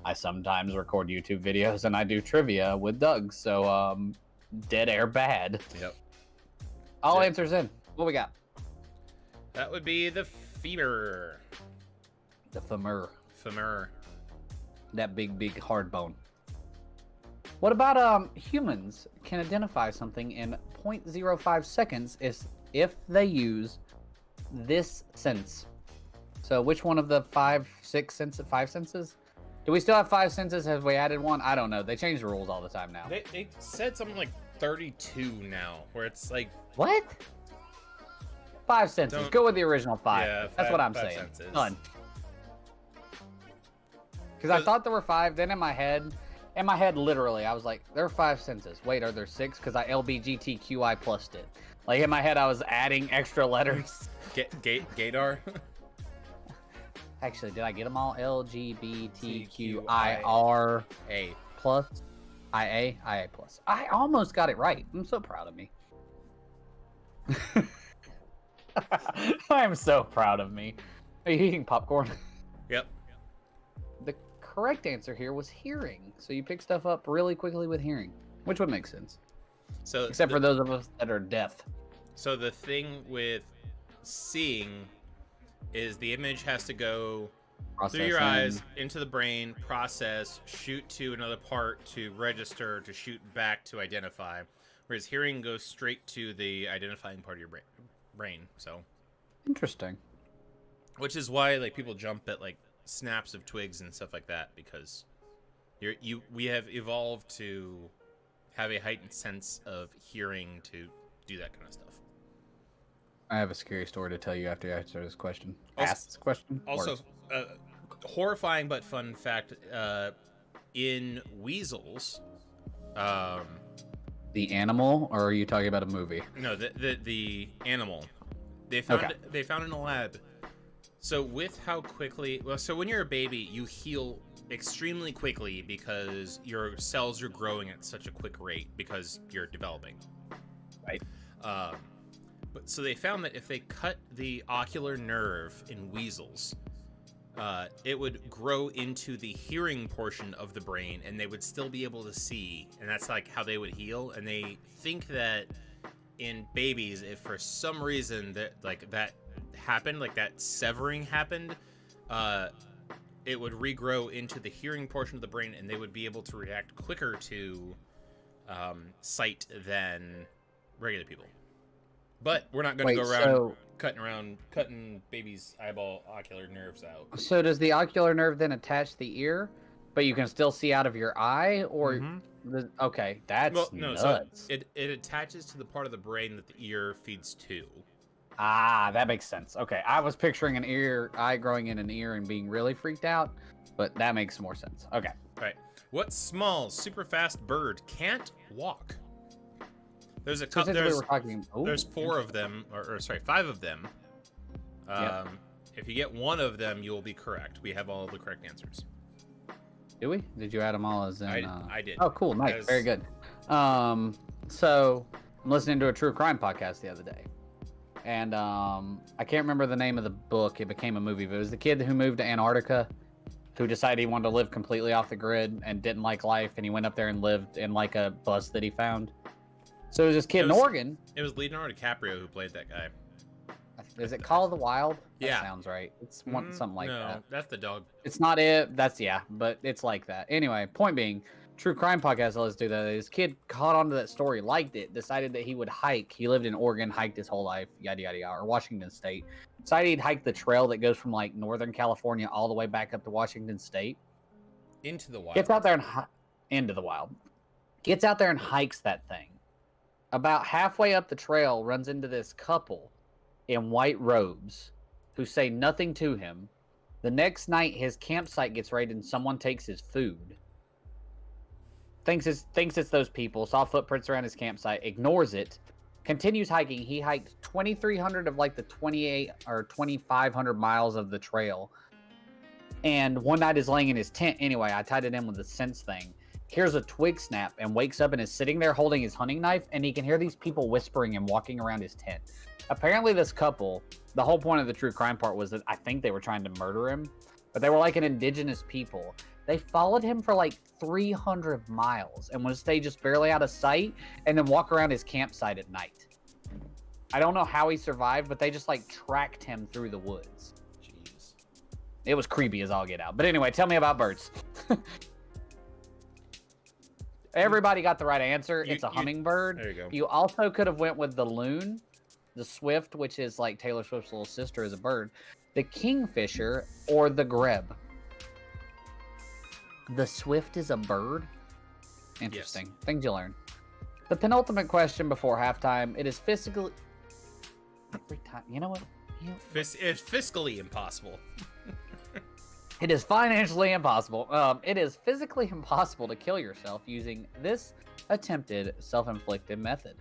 I sometimes record YouTube videos, and I do trivia with Doug. So, dead air bad. Yep. All answers in. What we got? That would be the femur. The femur. Femur. That big hard bone. What about humans can identify something in 0.05 seconds if they use this sense? So which one of the five senses? Do we still have 5 senses? Have we added one? I don't know. They change the rules all the time now. They said something like 32 now, where it's like... What? 5 senses. Go with the original 5. Yeah, That's what I'm five saying. senses. Done. Because I thought there were 5. Then in my head, literally, I was like, there are 5 senses. Wait, are there 6? Because I LBGTQI plussed it. Like in my head, I was adding extra letters. Gaydar? Actually, did I get them all? LGBTQIR A plus IA plus. I almost got it right. I'm so proud of me. I am so proud of me. Are you eating popcorn? Yep. The correct answer here was hearing. So you pick stuff up really quickly with hearing, which would make sense. So except for those of us that are deaf. So the thing with seeing is the image has to go through your eyes into the brain, process, shoot to another part to register, to shoot back to identify. Whereas hearing goes straight to the identifying part of your brain. So interesting. Which is why like people jump at like snaps of twigs and stuff like that, because we have evolved to have a heightened sense of hearing to do that kind of stuff. I have a scary story to tell you after I answer this question. Ask this question. Also, horrifying but fun fact: in weasels, the animal, or are you talking about a movie? No, the animal. They found in a lab. So with how quickly, so when you're a baby, you heal extremely quickly because your cells are growing at such a quick rate because you're developing. Right. But so they found that if they cut the ocular nerve in weasels, it would grow into the hearing portion of the brain, and they would still be able to see, and that's like how they would heal. And they think that in babies, if for some reason that happened, like that severing happened, it would regrow into the hearing portion of the brain, and they would be able to react quicker to sight than regular people. But we're not going to go around cutting babies' eyeball ocular nerves out. So does the ocular nerve then attach the ear, but you can still see out of your eye, or okay, that's nuts. So it attaches to the part of the brain that the ear feeds to. Ah, that makes sense. Okay, I was picturing an eye growing in an ear and being really freaked out, but that makes more sense. Okay. Right. What small, super fast bird can't walk? There's a couple. There's 4 of them, or sorry, 5 of them. If you get one of them, you will be correct. We have all of the correct answers. Do we? Did you add them all as in? I did. Oh, cool, nice, very good. So I'm listening to a true crime podcast the other day, and I can't remember the name of the book. It became a movie, but it was the kid who moved to Antarctica, who decided he wanted to live completely off the grid and didn't like life, and he went up there and lived in like a bus that he found. So it was this kid in Oregon. It was Leonardo DiCaprio who played that guy. Is it Call of the Wild? That yeah. Sounds right. It's something like that. No, that's the dog. It's not it. But it's like that. Anyway, point being, true crime podcast. Let's do that. This kid caught onto that story, liked it, decided that he would hike. He lived in Oregon, hiked his whole life, yada yada yada, or Washington State. Decided he'd hike the trail that goes from like Northern California all the way back up to Washington State. Into the wild. Gets out there and into the wild. Gets out there and hikes that thing. About halfway up the trail, runs into this couple in white robes who say nothing to him. The next night, his campsite gets raided and someone takes his food. Thinks it's those people. Saw footprints around his campsite. Ignores it. Continues hiking. He hiked 2,300 of like the 28 or 2,500 miles of the trail. And one night is laying in his tent. Anyway, I tied it in with the sense thing. Hears a twig snap and wakes up and is sitting there holding his hunting knife. And he can hear these people whispering and walking around his tent. Apparently this couple, the whole point of the true crime part was that I think they were trying to murder him. But they were like an indigenous people. They followed him for like 300 miles and would stay just barely out of sight and then walk around his campsite at night. I don't know how he survived, but they just like tracked him through the woods. Jeez. It was creepy as all get out. But anyway, tell me about birds. Everybody got the right answer. It's a hummingbird. There you go. You also could have went with the loon, the swift, which is like Taylor Swift's little sister is a bird, the kingfisher, or the grebe. The swift is a bird? Interesting. Yes. Things you learn. The penultimate question before halftime. It is physically... Every time... You know what? It's fiscally impossible. It is financially impossible. It is physically impossible to kill yourself using this attempted self-inflicted method.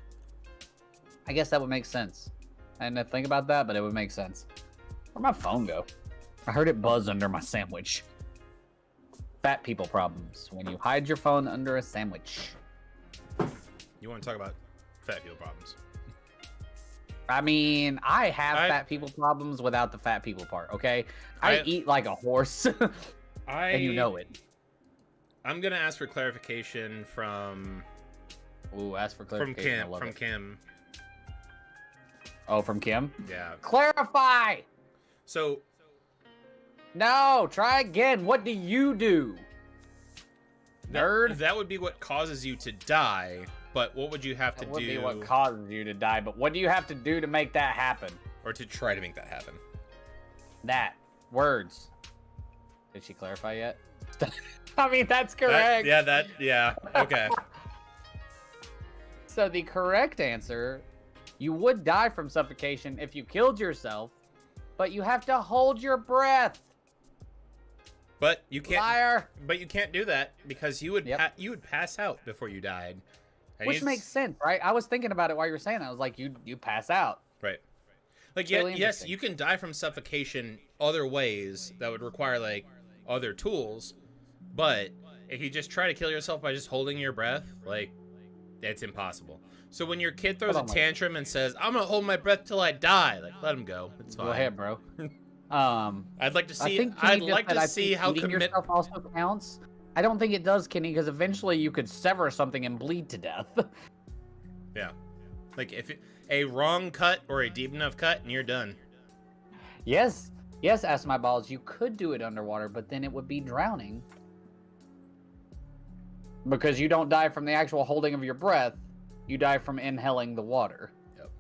I guess that would make sense. I didn't think about that, but it would make sense. Where'd my phone go? I heard it buzz under my sandwich. Fat people problems. When you hide your phone under a sandwich. You want to talk about fat people problems? I mean, I have fat people problems without the fat people part, okay? I eat like a horse, and you know it. I'm going to ask for clarification from... Ooh, ask for clarification. From Kim. Oh, from Kim? Yeah. Clarify! So... No, try again. What do you do? Nerd? That would be what causes you to die, but what would you have to do? That would be what causes you to die, but what do you have to do to make that happen? Or to try to make that happen? That. Words. Did she clarify yet? I mean, that's correct. Yeah, okay. So the correct answer, you would die from suffocation if you killed yourself, but you have to hold your breath. But you can't. Liar. But you can't do that because you would you would pass out before you died. And which makes sense, right? I was thinking about it while you were saying that. I was like, you pass out. Right. Like, yes, you can die from suffocation other ways that would require like other tools, but if you just try to kill yourself by just holding your breath, like, that's impossible. So when your kid throws a tantrum and says, "I'm gonna hold my breath till I die," like, let him go. It's fine. Go ahead, bro. I'd like to see. I'd like to see how yourself also counts. I don't think it does, Kenny, because eventually you could sever something and bleed to death. Yeah, like if a wrong cut or a deep enough cut, and you're done. Yes, ask my balls. You could do it underwater, but then it would be drowning. Because you don't die from the actual holding of your breath, you die from inhaling the water. Yep.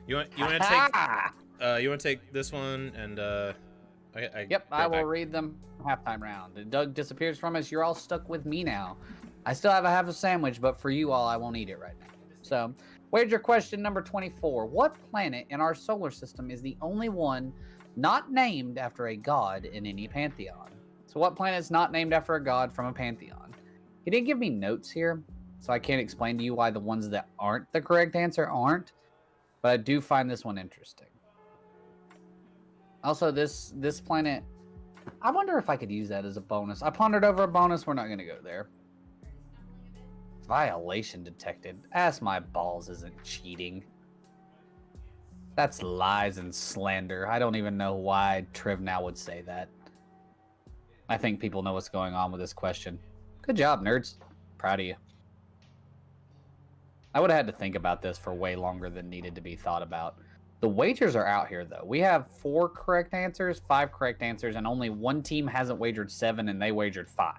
You want to take you want to take this one and I will read them halftime round. Doug disappears from us. You're all stuck with me now. I still have a half a sandwich, but for you all, I won't eat it right now. So, wager question number 24. What planet in our solar system is the only one not named after a god in any pantheon? So what planet is not named after a god from a pantheon? He didn't give me notes here, so I can't explain to you why the ones that aren't the correct answer aren't, but I do find this one interesting. Also, this planet, I wonder if I could use that as a bonus. I pondered over a bonus. We're not going to go there. Violation detected. Ask my balls isn't cheating. That's lies and slander. I don't even know why Triv now would say that. I think people know what's going on with this question. Good job, nerds. Proud of you. I would have had to think about this for way longer than needed to be thought about. The wagers are out here, though. We have 4 correct answers, 5 correct answers, and only one team hasn't wagered 7, and they wagered 5.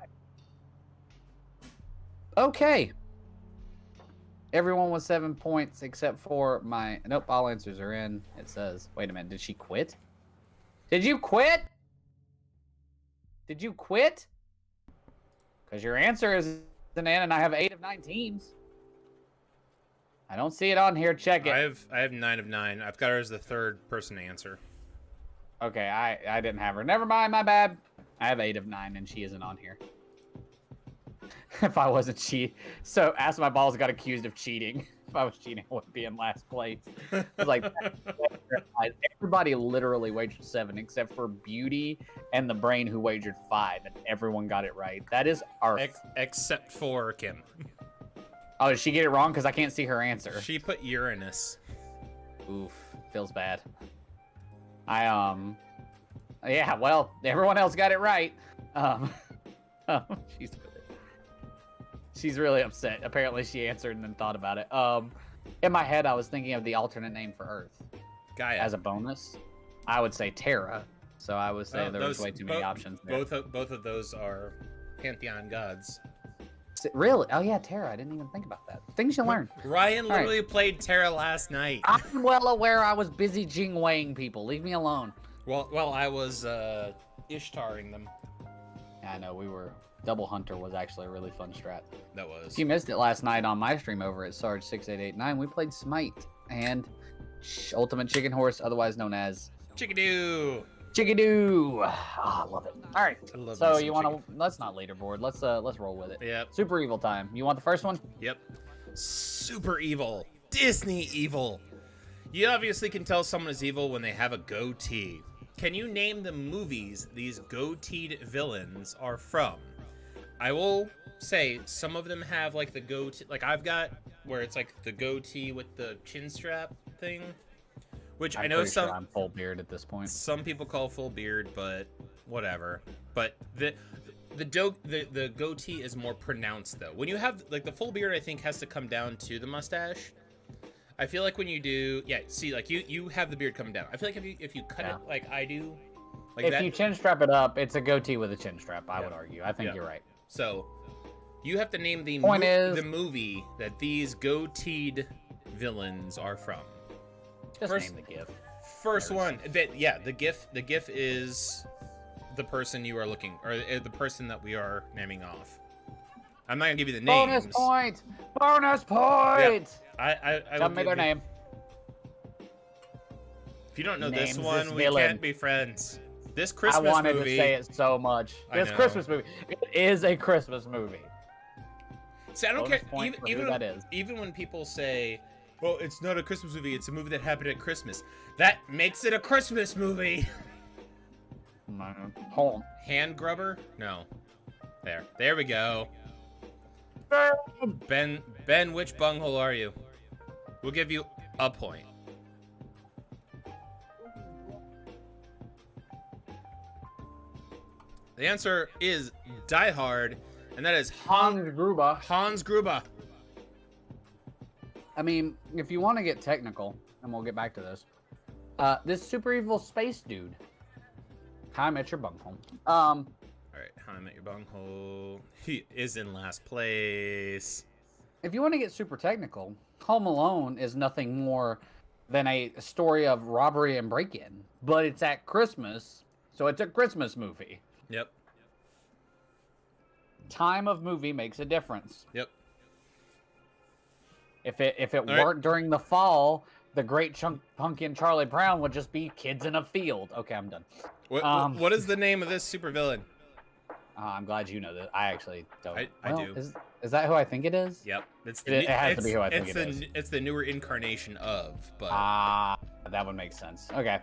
Okay. Everyone with 7 points except for my... Nope, all answers are in. It says... Wait a minute, did she quit? Did you quit? Did you quit? Because your answer is in, and I have 8 of 9 teams. I don't see it on here. Check it. I have 9 of 9. I've got her as the third person to answer. Okay, I didn't have her. Never mind, my bad. I have 8 of 9, and she isn't on here. If I wasn't cheating. So, Ask My Balls got accused of cheating. If I was cheating, I would be in last place. It was like, everybody literally wagered 7, except for Beauty and the Brain, who wagered 5, and everyone got it right. That is our... Except for Kim. Oh, did she get it wrong? Because I can't see her answer. She put Uranus. Oof, feels bad. Yeah, well, everyone else got it right. She's really upset. Apparently, she answered and then thought about it. In my head, I was thinking of the alternate name for Earth. Gaia. As a bonus, I would say Terra. So I would say there was way too many options there. Both of those are Pantheon gods. Really? Oh yeah, Terra. I didn't even think about that. Things you learn. Ryan literally played Terra last night. I'm well aware I was busy Jing-Weiing people. Leave me alone. Well, I was Ishtaring them. Yeah, I know, we were... Double Hunter was actually a really fun strat. That was. If you missed it last night on my stream over at Sarge6889, we played Smite and Ultimate Chicken Horse, otherwise known as... Chickadoo! Chickadoo! Ah, I love it. All right, I love so you want to... Let's not leaderboard. Let's roll with it. Yep. Super evil time. You want the first one? Yep. Super evil. Disney evil. You obviously can tell someone is evil when they have a goatee. Can you name the movies these goateed villains are from? I will say some of them have like the goatee, like I've got where it's like the goatee with the chin strap thing, which I know some. Sure I'm full beard at this point. Some people call full beard, but whatever. But the goatee is more pronounced though. When you have like the full beard, I think has to come down to the mustache. I feel like when you do, yeah, see, like you have the beard coming down. I feel like if you cut it like I do, like if you chin strap it up, it's a goatee with a chin strap. I would argue. I think you're right. So, you have to name the movie that these goateed villains are from. Just name the GIF. First one, the GIF is the person you are looking, or the person that we are naming off. I'm not gonna give you the names. Bonus point! Bonus point! I Tell me their name. If you don't know this one, we can't be friends. This Christmas movie. I wanted to say it so much. This Christmas movie. It is a Christmas movie. See, I don't care. Even when people say, well, it's not a Christmas movie, it's a movie that happened at Christmas. That makes it a Christmas movie. Hold on. Hand grubber? No. There we go. Ben, which bunghole are you? We'll give you a point. The answer is Die Hard, and that is Hans Gruber. Hans Gruber. I mean, if you want to get technical, and we'll get back to this, this super evil space dude. How I Met Your Bunghole. All right, How I Met Your Bunghole. He is in last place. If you want to get super technical, Home Alone is nothing more than a story of robbery and break-in, but it's at Christmas, so it's a Christmas movie. Yep. Time of movie makes a difference. Yep. If it weren't during the fall, the Great Pumpkin Charlie Brown would just be kids in a field. Okay, I'm done. What is the name of this supervillain? I'm glad you know that. I actually don't. I do. Is that who I think it is? Yep. It has to be who I think it is. It's the newer incarnation of, but... that would make sense. Okay.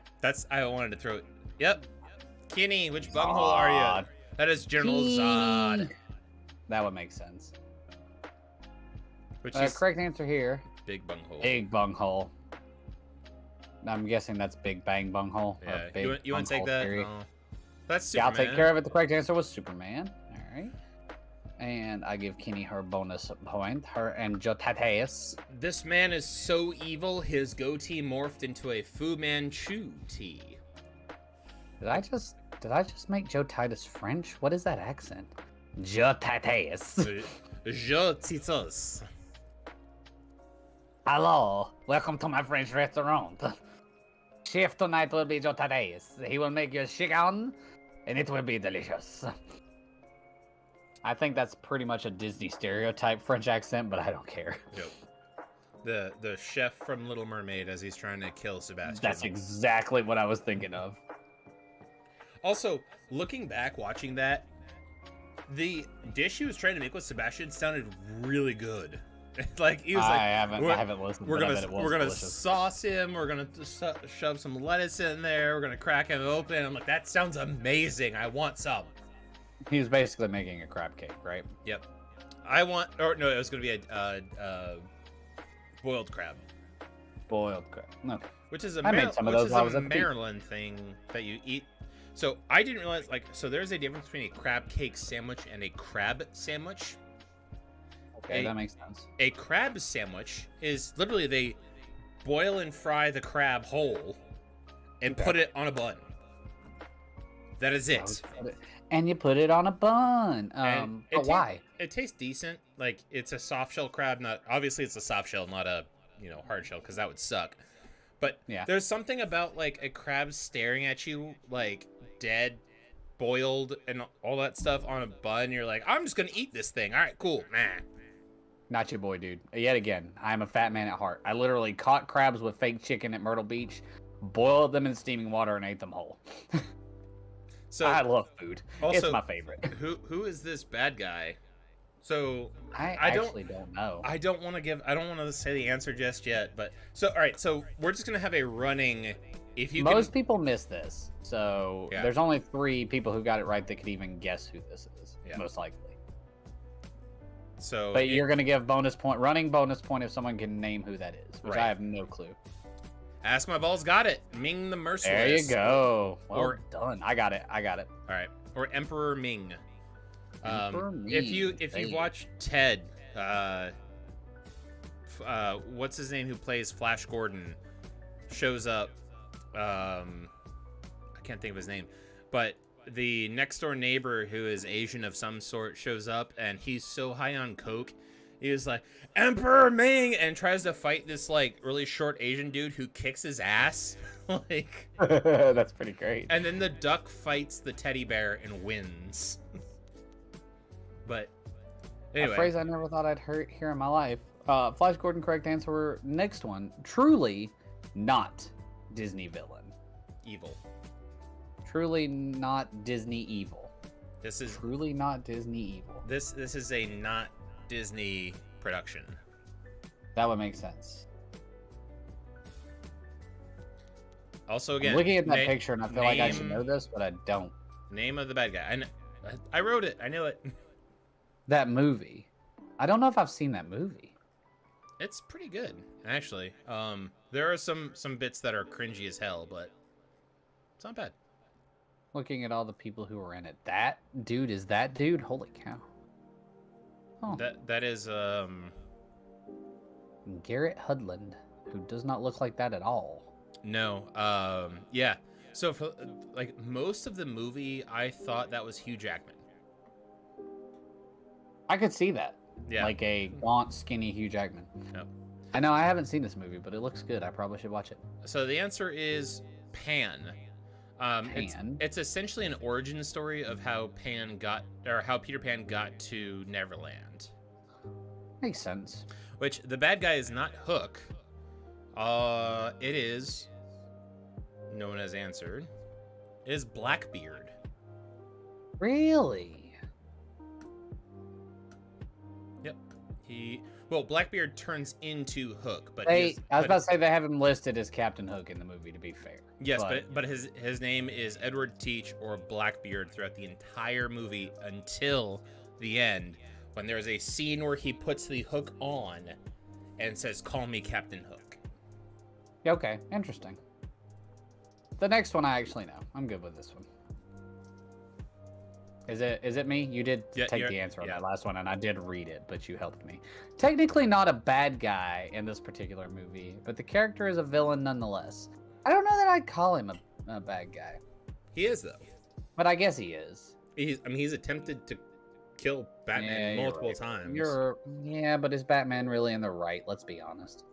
I wanted to throw it. Yep. Kenny, which bunghole are you? That is General Zod. That would make sense. Which is correct answer here. Big bunghole. Big bunghole. I'm guessing that's Big Bang bunghole. Yeah. You want to take that? No. That's Superman. Yeah, I'll take care of it. The correct answer was Superman. All right. And I give Kenny her bonus point. Her and Jotateus. This man is so evil, his goatee morphed into a Fu Manchu tee. Did I just make Joe Titus French? What is that accent? Jotateus. Je Titus. Hello, welcome to my French restaurant. Chef tonight will be Jotadeus. He will make you chicken, and it will be delicious. I think that's pretty much a Disney stereotype French accent, but I don't care. Yep. The chef from Little Mermaid as he's trying to kill Sebastian. That's exactly what I was thinking of. Also, looking back, watching that, the dish he was trying to make with Sebastian sounded really good. Like he was like, I haven't listened. We're gonna sauce him. We're gonna shove some lettuce in there. We're gonna crack him open. I'm like, that sounds amazing. I want some. He was basically making a crab cake, right? Yep. It was gonna be a boiled crab. Boiled crab. Okay. Which is a Maryland thing that you eat. So I didn't realize, so there's a difference between a crab cake sandwich and a crab sandwich. Okay, that makes sense. A crab sandwich is literally they boil and fry the crab whole and put it on a bun. That is it. And you put it on a bun. But why? It tastes decent. Like, it's a soft shell crab. Obviously it's a soft shell, not a hard shell, because that would suck. But there's something about like a crab staring at you like dead, boiled, and all that stuff on a bun. You're like, I'm just gonna eat this thing. All right, cool. Nah. Not your boy, dude. Yet again, I'm a fat man at heart. I literally caught crabs with fake chicken at Myrtle Beach, boiled them in steaming water, and ate them whole. So I love food. Also, it's my favorite. Who is this bad guy? So I actually don't know. I don't want to say the answer just yet, but all right, so we're just gonna have a running. Most people miss this, so there's only 3 people who got it right that could even guess who this is, most likely. So, but you're gonna give running bonus point if someone can name who that is, which I have no clue. Ask My Balls got it. Ming the Merciless. There you go. Well done. I got it. All right. Or Emperor Ming. Emperor Ming. If you've watched Ted, what's his name who plays Flash Gordon shows up. I can't think of his name, but the next door neighbor who is Asian of some sort shows up, and he's so high on coke, he was like, Emperor Ming, and tries to fight this like really short Asian dude who kicks his ass. Like, that's pretty great. And then the duck fights the teddy bear and wins. But anyway, a phrase I never thought I'd hear in my life. Flash Gordon, correct answer. Next one, truly not Disney villain. Evil. Truly not Disney evil. This is truly not Disney evil. This is a not Disney production. That would make sense. Also, again, I'm looking at that picture and I feel like I should know this, but I don't. Name of the bad guy. I wrote it. I knew it. That movie. I don't know if I've seen that movie. It's pretty good, actually. There are some bits that are cringy as hell, but it's not bad. Looking at all the people who were in it. That dude is that dude? Holy cow. Oh. That is Garrett Hudland, who does not look like that at all. No. Yeah. So for like most of the movie, I thought that was Hugh Jackman. I could see that. Yeah. Like a gaunt, skinny Hugh Jackman. Yep. I know I haven't seen this movie, but it looks good. I probably should watch it. So the answer is Pan. Pan. It's essentially an origin story of how Peter Pan got to Neverland. Makes sense. Which the bad guy is not Hook. It is. No one has answered. It is Blackbeard. Really? Yep. Blackbeard turns into Hook, but I was about to say they have him listed as Captain Hook in the movie, to be fair. Yes, but his name is Edward Teach or Blackbeard throughout the entire movie until the end, when there's a scene where he puts the hook on and says, "Call me Captain Hook." Okay, interesting. The next one I actually know. I'm good with this one. Is it me? You did take the answer on that last one, and I did read it, but you helped me. Technically not a bad guy in this particular movie, but the character is a villain nonetheless. I don't know that I'd call him a bad guy. He is, though. But I guess he is. He's attempted to kill Batman multiple times. Yeah, but is Batman really in the right? Let's be honest.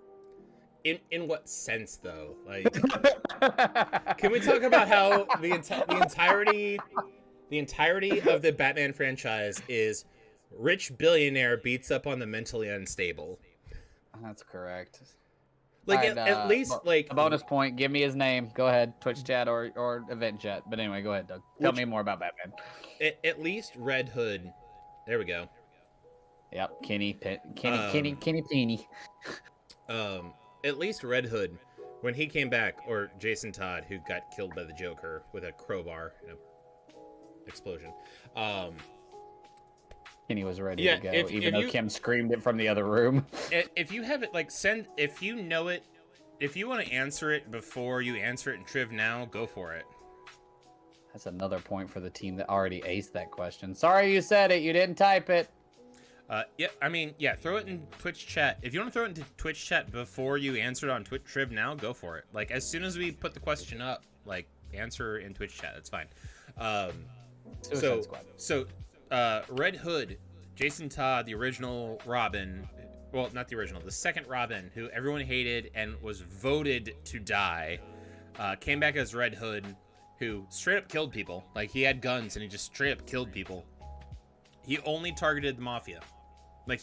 In what sense, though? Like, can we talk about how the entirety of the Batman franchise is rich billionaire beats up on the mentally unstable? That's correct. Like, right, at least, like... A bonus point, give me his name. Go ahead, Twitch chat or event chat. But anyway, go ahead, Doug. Tell me more about Batman. At least Red Hood... There we go. Yep, Kenny. At least Red Hood, when he came back, or Jason Todd, who got killed by the Joker with a crowbar in an explosion. Kenny was ready to go, even though Kim screamed it from the other room. If you have it, like, if you know it, if you want to answer it before you answer it in Triv Now, go for it. That's another point for the team that already aced that question. Sorry you said it, you didn't type it. Throw it in Twitch chat. If you want to throw it into Twitch chat before you answer it on Twitch Triv Now, go for it. Like, as soon as we put the question up, like, answer in Twitch chat. That's fine. Red Hood, Jason Todd, the original Robin, well, not the original, the second Robin, who everyone hated and was voted to die, came back as Red Hood, who straight up killed people. Like, he had guns and he just straight up killed people. He only targeted the mafia. Like,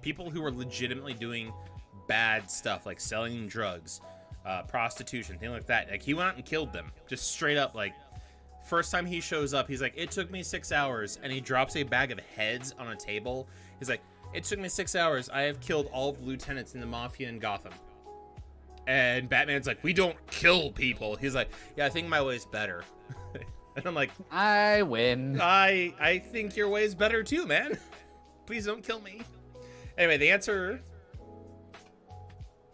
people who were legitimately doing bad stuff, like selling drugs, prostitution, things like that. Like, he went out and killed them. Just straight up, like, first time he shows up, he's like, it took me 6 hours, and he drops a bag of heads on a table. He's like, it took me 6 hours. I have killed all of the lieutenants in the mafia in Gotham. And Batman's like, we don't kill people. He's like, yeah, I think my way's better. And I'm like, I win. I think your way's better too, man. Please don't kill me. Anyway, the answer...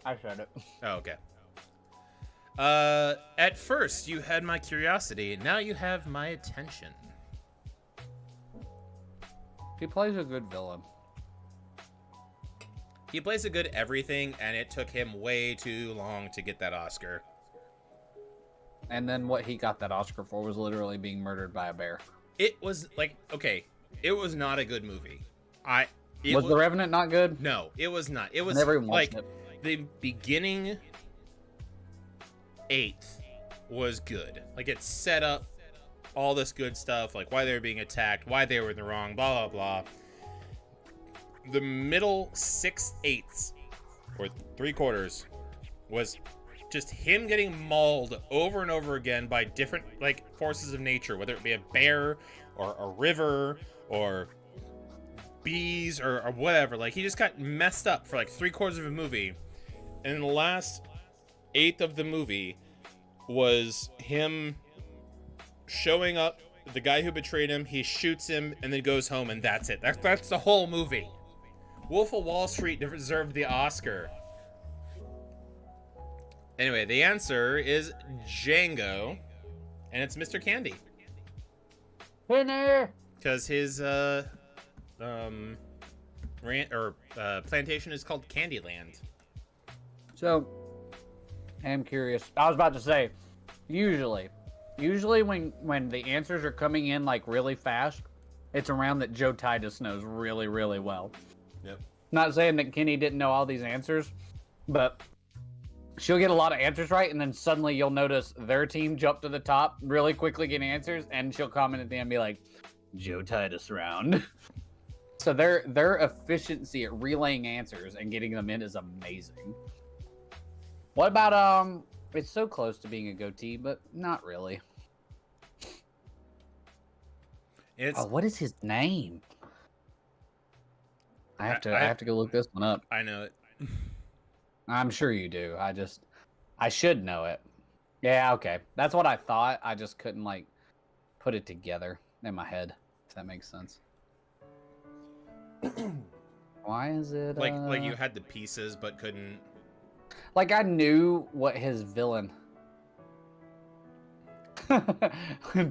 I said it. Oh, okay. At first, you had my curiosity. Now you have my attention. He plays a good villain. He plays a good everything, and it took him way too long to get that Oscar. And then what he got that Oscar for was literally being murdered by a bear. It was, like, okay, it was not a good movie. Was The Revenant not good? No, it was not. It was, like, the beginning... 8th was good. Like, it set up all this good stuff, like why they were being attacked, why they were in the wrong, blah, blah, blah. The middle 6/8 or 3/4 was just him getting mauled over and over again by different, like, forces of nature, whether it be a bear or a river or bees or whatever. Like, he just got messed up for like 3/4 of a movie. And in the last 1/8 of the movie was him showing up, the guy who betrayed him, he shoots him, and then goes home, and that's it. That's the whole movie. Wolf of Wall Street deserved the Oscar. Anyway, the answer is Django, and it's Mr. Candy. Winner! Because his plantation is called Candyland. So, I'm curious. I was about to say, usually when the answers are coming in like really fast, it's around that Joe Titus knows really, really well. Yep. Not saying that Kenny didn't know all these answers, but she'll get a lot of answers right, and then suddenly you'll notice their team jump to the top really quickly, get answers, and she'll comment at the end and be like, Joe Titus round. So their efficiency at relaying answers and getting them in is amazing. What about, it's so close to being a goatee, but not really. What is his name? I have to go look this one up. I know it. I'm sure you do. I should know it. Yeah, okay. That's what I thought. I just couldn't, like, put it together in my head, if that makes sense. Why is it, like you had the pieces, but couldn't... Like, I knew what his villain...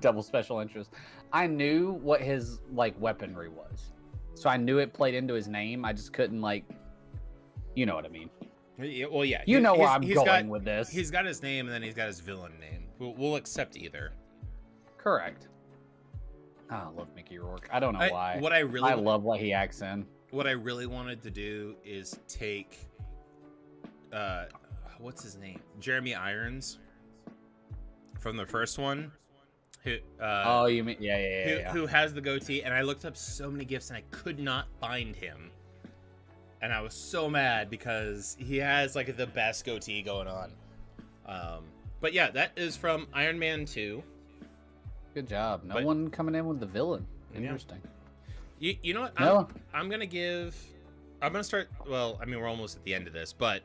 Double special interest. I knew what his, like, weaponry was. So I knew it played into his name. I just couldn't, like... You know what I mean. Well, yeah. You know where I'm going with this. He's got his name, and then he's got his villain name. We'll accept either. Correct. Oh, I love Mickey Rourke. I don't know why. I love what he acts in. What I really wanted to do is take, what's his name? Jeremy Irons from the first one. Who, oh, you mean who has the goatee? And I looked up so many gifs and I could not find him. And I was so mad because he has like the best goatee going on. But yeah, that is from Iron Man 2. Good job. No one coming in with the villain. Interesting. Yeah. You know what? I'm gonna start. Well, I mean, we're almost at the end of this, but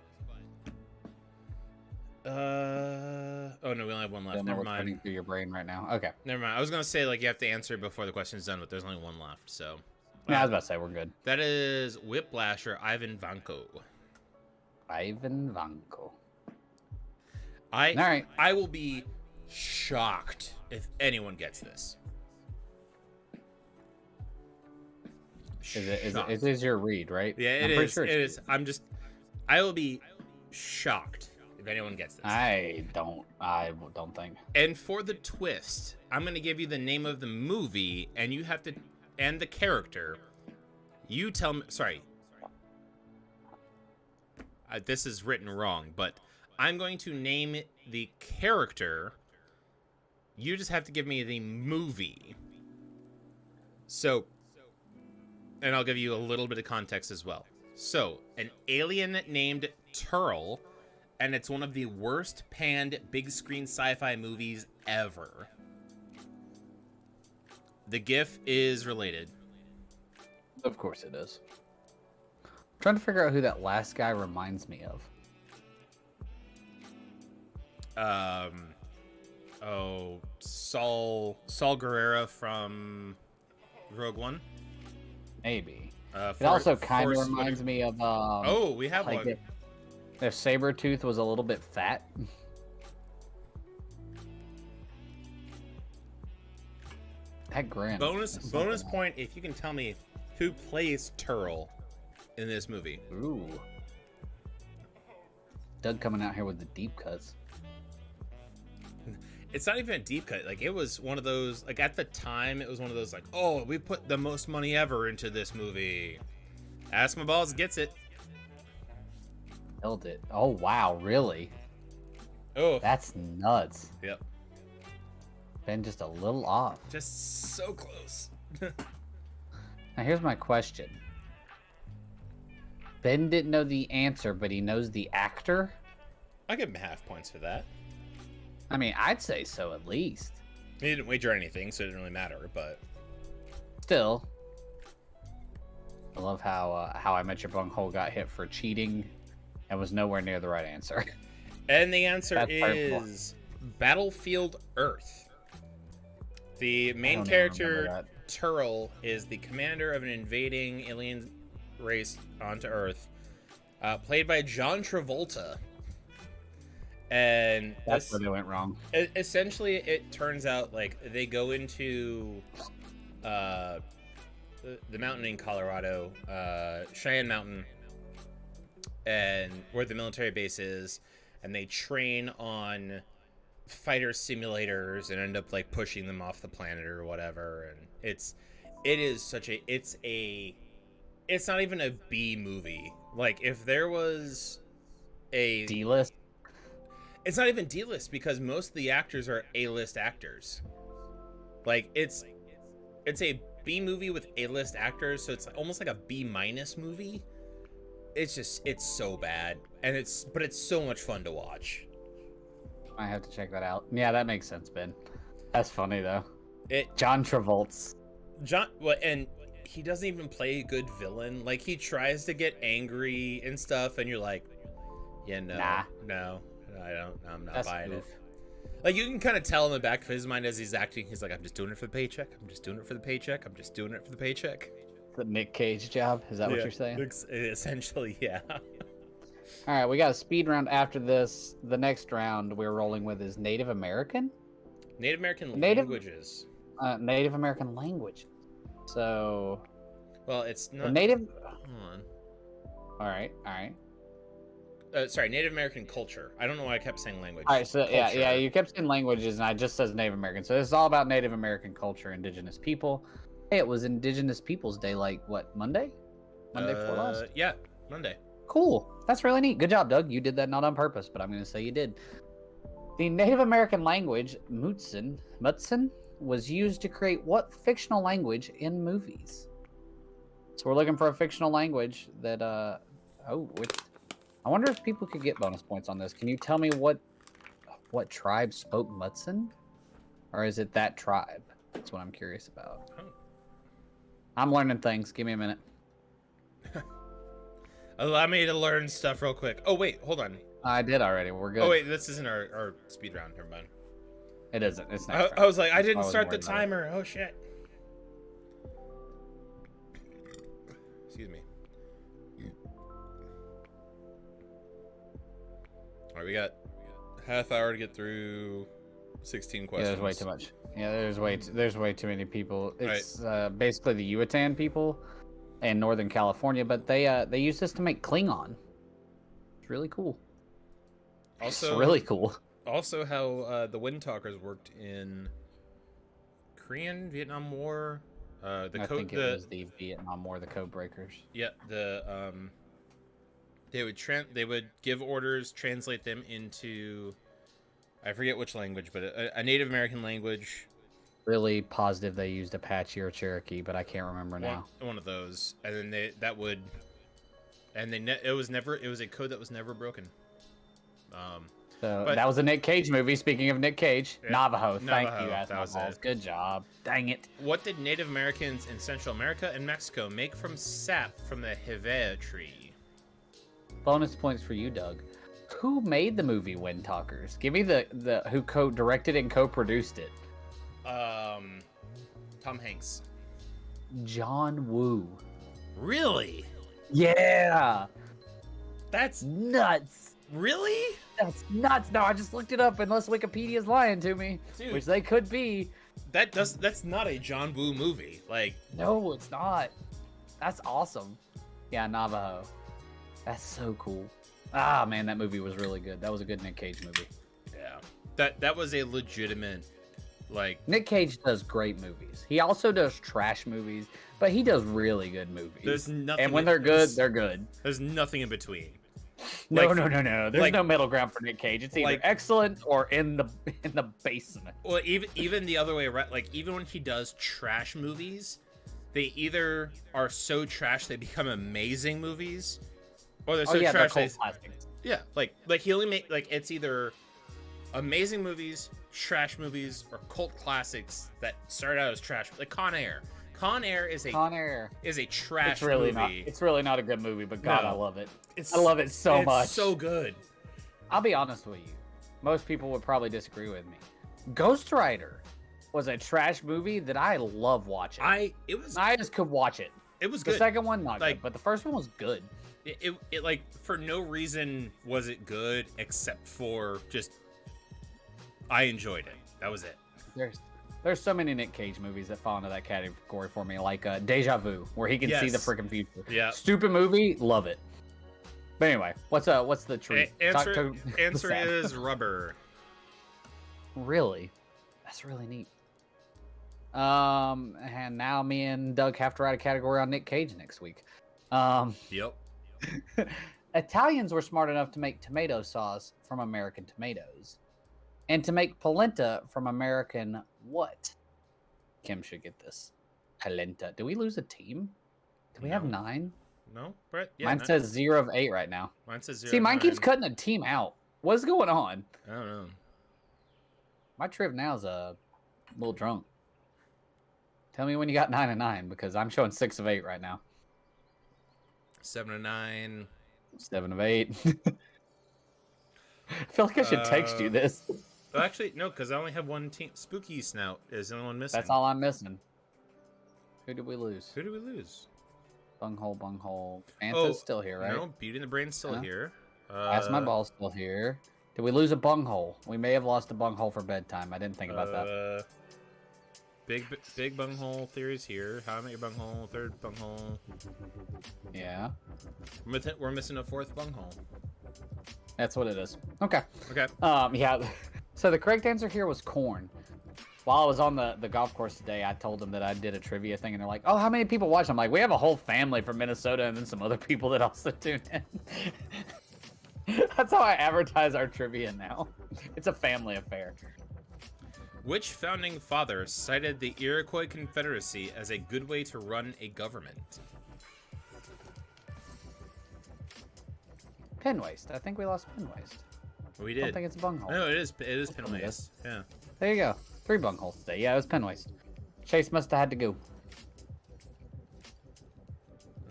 oh no, we only have one left. Never mind. Running through your brain right now. Okay. Never mind. I was gonna say like you have to answer before the question's done, but there's only one left. So. Yeah, I was about to say we're good. That is Whiplasher Ivan Vanko. Ivan Vanko. All right. I will be shocked if anyone gets this. It is your read, right? Yeah, it is. Sure it is. I will be shocked if anyone gets this. I don't think. And for the twist, I'm going to give you the name of the movie, and you have to, and the character. You tell me. Sorry, this is written wrong, but I'm going to name the character. You just have to give me the movie. So, and I'll give you a little bit of context as well. So, an alien named Turl, and it's one of the worst panned big screen sci-fi movies ever. The GIF is related. Of course it is. I'm trying to figure out who that last guy reminds me of. Saul Guerrero from Rogue One. Maybe. It also kind of reminds me of. We have like one. If Sabretooth was a little bit fat. That grin. Bonus point if you can tell me who plays Turl in this movie. Ooh. Doug coming out here with the deep cuts. It's not even a deep cut. Like, it was one of those, like, at the time, it was one of those, like, oh, we put the most money ever into this movie. Ask My Balls gets it. Killed it. Oh, wow, really? Oh. That's nuts. Yep. Been just a little off. Just so close. Now, here's my question. Ben didn't know the answer, but he knows the actor? I'll give him half points for that. I mean, I'd say so at least. He didn't wager anything, so it didn't really matter, but... Still. I love how I Met Your Bunghole got hit for cheating and was nowhere near the right answer. And the answer is Battlefield Earth. The main character, Turl, is the commander of an invading alien race onto Earth, played by John Travolta. And that's where they went wrong. Essentially, it turns out like they go into the mountain in Colorado, Cheyenne Mountain, and where the military base is, and they train on fighter simulators and end up like pushing them off the planet or whatever. And it's not even a B movie. Like, if there was a D-list. It's not even D-list because most of the actors are A-list actors. Like, it's a B movie with A-list actors, so it's almost like a B- movie. It's so bad, and it's so much fun to watch. I have to check that out. Yeah, that makes sense, Ben. That's funny though. John Travolta. And he doesn't even play a good villain. Like, he tries to get angry and stuff, and you're like, yeah, no. I'm not buying it. Like, you can kind of tell in the back of his mind as he's acting, he's like, I'm just doing it for the paycheck. I'm just doing it for the paycheck. I'm just doing it for the paycheck. The Nick Cage job? Is that what you're saying? Essentially, yeah. All right, we got a speed round after this. The next round we're rolling with is Native American? Native American languages. Native American language. So... Well, it's not... Native... Hold on. All right. sorry, Native American culture. I don't know why I kept saying language. All right, so yeah, Culture. you kept saying languages, and I just says Native American. So this is all about Native American culture, indigenous people. Hey, it was Indigenous Peoples Day, like what, Monday? Monday before last? Yeah, Monday. Cool. That's really neat. Good job, Doug. You did that not on purpose, but I'm going to say you did. The Native American language, Mutsun, was used to create what fictional language in movies? So we're looking for a fictional language that, I wonder if people could get bonus points on this. Can you tell me what tribe spoke Mutsun? Or is it that tribe? That's what I'm curious about. Oh. I'm learning things. Give me a minute. Allow me to learn stuff real quick. Oh, wait, hold on. I did already. We're good. Oh, wait, this isn't our speed round. Never mind. It isn't. It's next I was like, I That's why didn't wasn't start the worried about it. timer. Oh, shit. Excuse me. All right, we got half hour to get through 16 Yeah, questions. there's way too much. Yeah, there's way too many people. It's basically the Yuatan people in Northern California, but they use this to make Klingon. It's really cool. Also, it's really cool. Also, how the Wind Talkers worked in Korean, Vietnam War. I think it was the Vietnam War, the Code Breakers. Yeah, they would give orders, translate them into, I forget which language, but a Native American language. Really positive they used Apache or Cherokee, but I can't remember now. One of those, and then it was a code that was never broken. So but- that was a Nick Cage movie. Speaking of Nick Cage, Yeah, Navajo. Thank Navajo, you, that was Balls. it. Good job. Dang it. What did Native Americans in Central America and Mexico make from sap from the hevea tree? Bonus points for you, Doug. Who made the movie Wind Talkers? Give me the who co-directed and co-produced it. Tom Hanks. John Woo. Really? Yeah. That's Nuts. really? That's nuts. No, I just looked it up unless Wikipedia's lying to me, Dude. which they could be. That's not a John Woo movie. Like, No, it's not. That's awesome. Yeah, Navajo. That's so cool. Ah, man, that movie was really good. That was a good Nick Cage movie. yeah, that was a legitimate, like, Nick Cage does great movies. He also does trash movies, but he does really good movies. there's nothing. And when they're good, they're good. There's nothing in between. No, Like- no. There's like- no middle ground for Nick Cage. It's either like- excellent or in the basement. Well, even the other way around. Like, even when he does trash movies, they either are so trash they become amazing movies, or they're so they're trash cult they, classics. yeah, like he only make, like, it's either amazing movies, trash movies, or cult classics that start out as trash, like Con Air. Con Air is a Con Air. trash It's really movie. not. It's really not a good movie, but God, No. I love it. It's, I love it so it's much. so good. I'll be honest with you. Most people would probably disagree with me. Ghost Rider was a trash movie that I love watching. I just could watch it. It was The good. second one, not Like- good, but the first one was good. It like, for no reason was it good except for just I enjoyed it. That was it. There's so many Nick Cage movies that fall into that category for me, like Deja Vu, where he can see the Yes. freaking future. Yeah. Stupid movie, love it. But anyway, what's the treat? Answer The sap. is rubber. Really? That's really neat. And now me and Doug have to write a category on Nick Cage next week. Yep. Italians were smart enough to make tomato sauce from American tomatoes, and to make polenta from American what? Kim should get this. Polenta. Do we lose a team? Do we have No. 9? No, Brett. Yeah, Mine says 0 of 8 right now. Mine says 0. See, mine keeps 9. cutting a team out. What's going on? I don't know. My Triv now's a little drunk. Tell me when you got 9 of 9, because I'm showing 6 of 8 right now. 7 of 9. 7 of 8. I feel like I should text you this. Well, actually, no, because I only have one team. Spooky Snout is the only one missing. That's all I'm missing. Who did we lose? Who did we lose? Bunghole. Anta's still here, right? No, Beauty and the Brain's still Huh? here. Pass my ball's still here. Did we lose a bunghole? We may have lost a bunghole for bedtime. I didn't think about that. big bunghole theories here. How I Met Your Bunghole, third bunghole. Yeah. We're missing a fourth bunghole. That's what it is. Okay. Okay. Yeah. So the correct answer here was corn. While I was on the golf course today, I told them that I did a trivia thing, and they're like, "Oh, how many people watch?" I'm like, "We have a whole family from Minnesota, and then some other people that also tune in." That's how I advertise our trivia now. It's a family affair. Which founding father cited the Iroquois Confederacy as a good way to run a government? Pin waste. I think we lost pin waste. We I did. don't think it's a bunghole. No, it is pin waste. Yeah. There you go. 3 bungholes today. Yeah, it was pin waste. Chase must have had to go.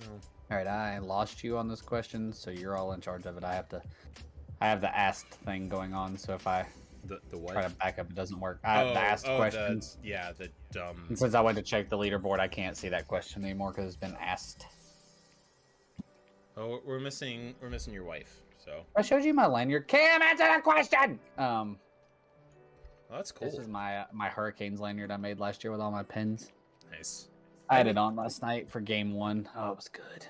Oh. All right, I lost you on this question, so you're all in charge of it. I have the asked thing going on, so if I The what? try to back up, it doesn't work. I have the asked questions. The dumb. And since I went to check the leaderboard, I can't see that question anymore because it's been asked. Oh, we're missing your wife. So. I showed you my lanyard. Cam, answer the question. Oh, that's cool. This is my Hurricanes lanyard I made last year with all my pins. Nice. I had it on last night for game 1. Oh, it was good.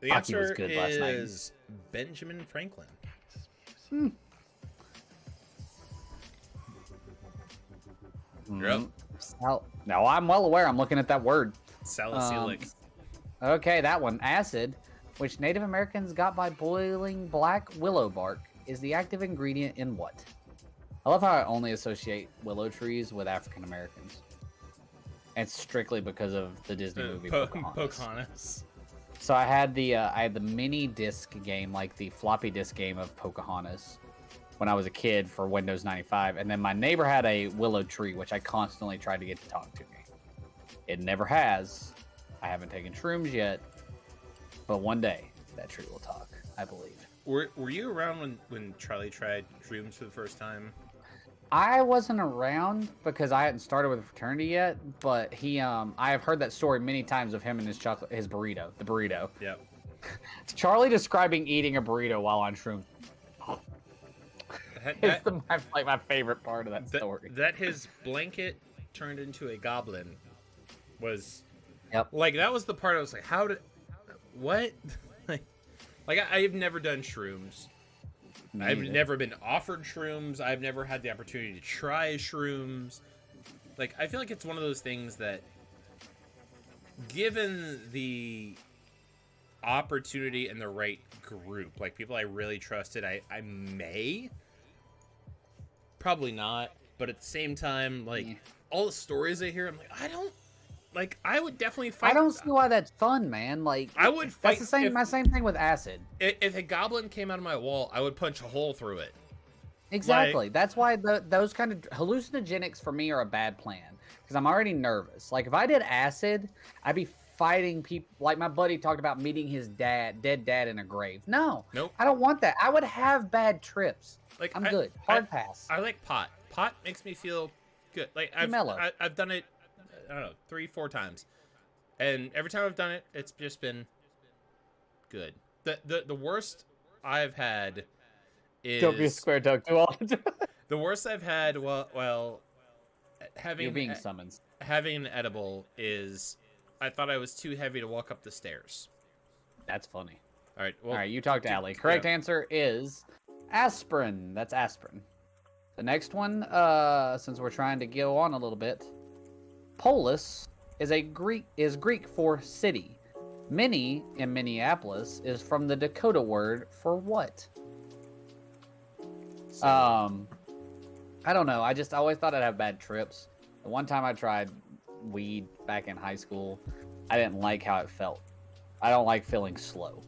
The Hockey was answer good last night. is Benjamin Franklin. Hmm. You're up. No, I'm well aware. I'm looking at that word. Salicylic. Okay, that one. Acid, which Native Americans got by boiling black willow bark, is the active ingredient in what? I love how I only associate willow trees with African Americans. And it's strictly because of the Disney movie Pocahontas. So I had the mini disc game, like the floppy disk game of Pocahontas, when I was a kid for Windows 95, and then my neighbor had a willow tree, which I constantly tried to get to talk to me. It never has. I haven't taken shrooms yet, but one day that tree will talk, I believe. Were you around when Charlie tried shrooms for the first time? I wasn't around because I hadn't started with a fraternity yet, but I have heard that story many times of him and his burrito, the burrito. Yep. Charlie describing eating a burrito while on shrooms. It's my favorite part of that story. That his blanket turned into a goblin was, yep. Like that was the part I was like, what? like I've never done shrooms. I've never been offered shrooms. I've never had the opportunity to try shrooms. Like, I feel like it's one of those things that, given the opportunity and the right group, like people I really trusted, I may. Probably not. But at the same time, like, all the stories I hear, I'm like, I would definitely fight. I don't see why that's fun, man. Like, I would fight. That's my same thing with acid. If a goblin came out of my wall, I would punch a hole through it. Exactly. That's why those kind of hallucinogenics for me are a bad plan because I'm already nervous. Like if I did acid, I'd be fighting people. Like my buddy talked about meeting his dead dad in a grave. No, nope. I don't want that. I would have bad trips. Like I'm good. Hard pass. I like pot. Pot makes me feel good. Like I've done it. I don't know, 3-4 times, and every time I've done it, it's just been good. The worst I've had is don't be a square dog too often. The worst I've had while having you're being summoned. Having an edible is I thought I was too heavy to walk up the stairs. That's funny. All right, well, all right, you talked to Allie. Correct answer is aspirin. That's aspirin. The next one, since we're trying to go on a little bit. Polis is Greek for city. Mini in Minneapolis is from the Dakota word for what? So, I don't know. I always thought I'd have bad trips. The one time I tried weed back in high school, I didn't like how it felt. I don't like feeling slow.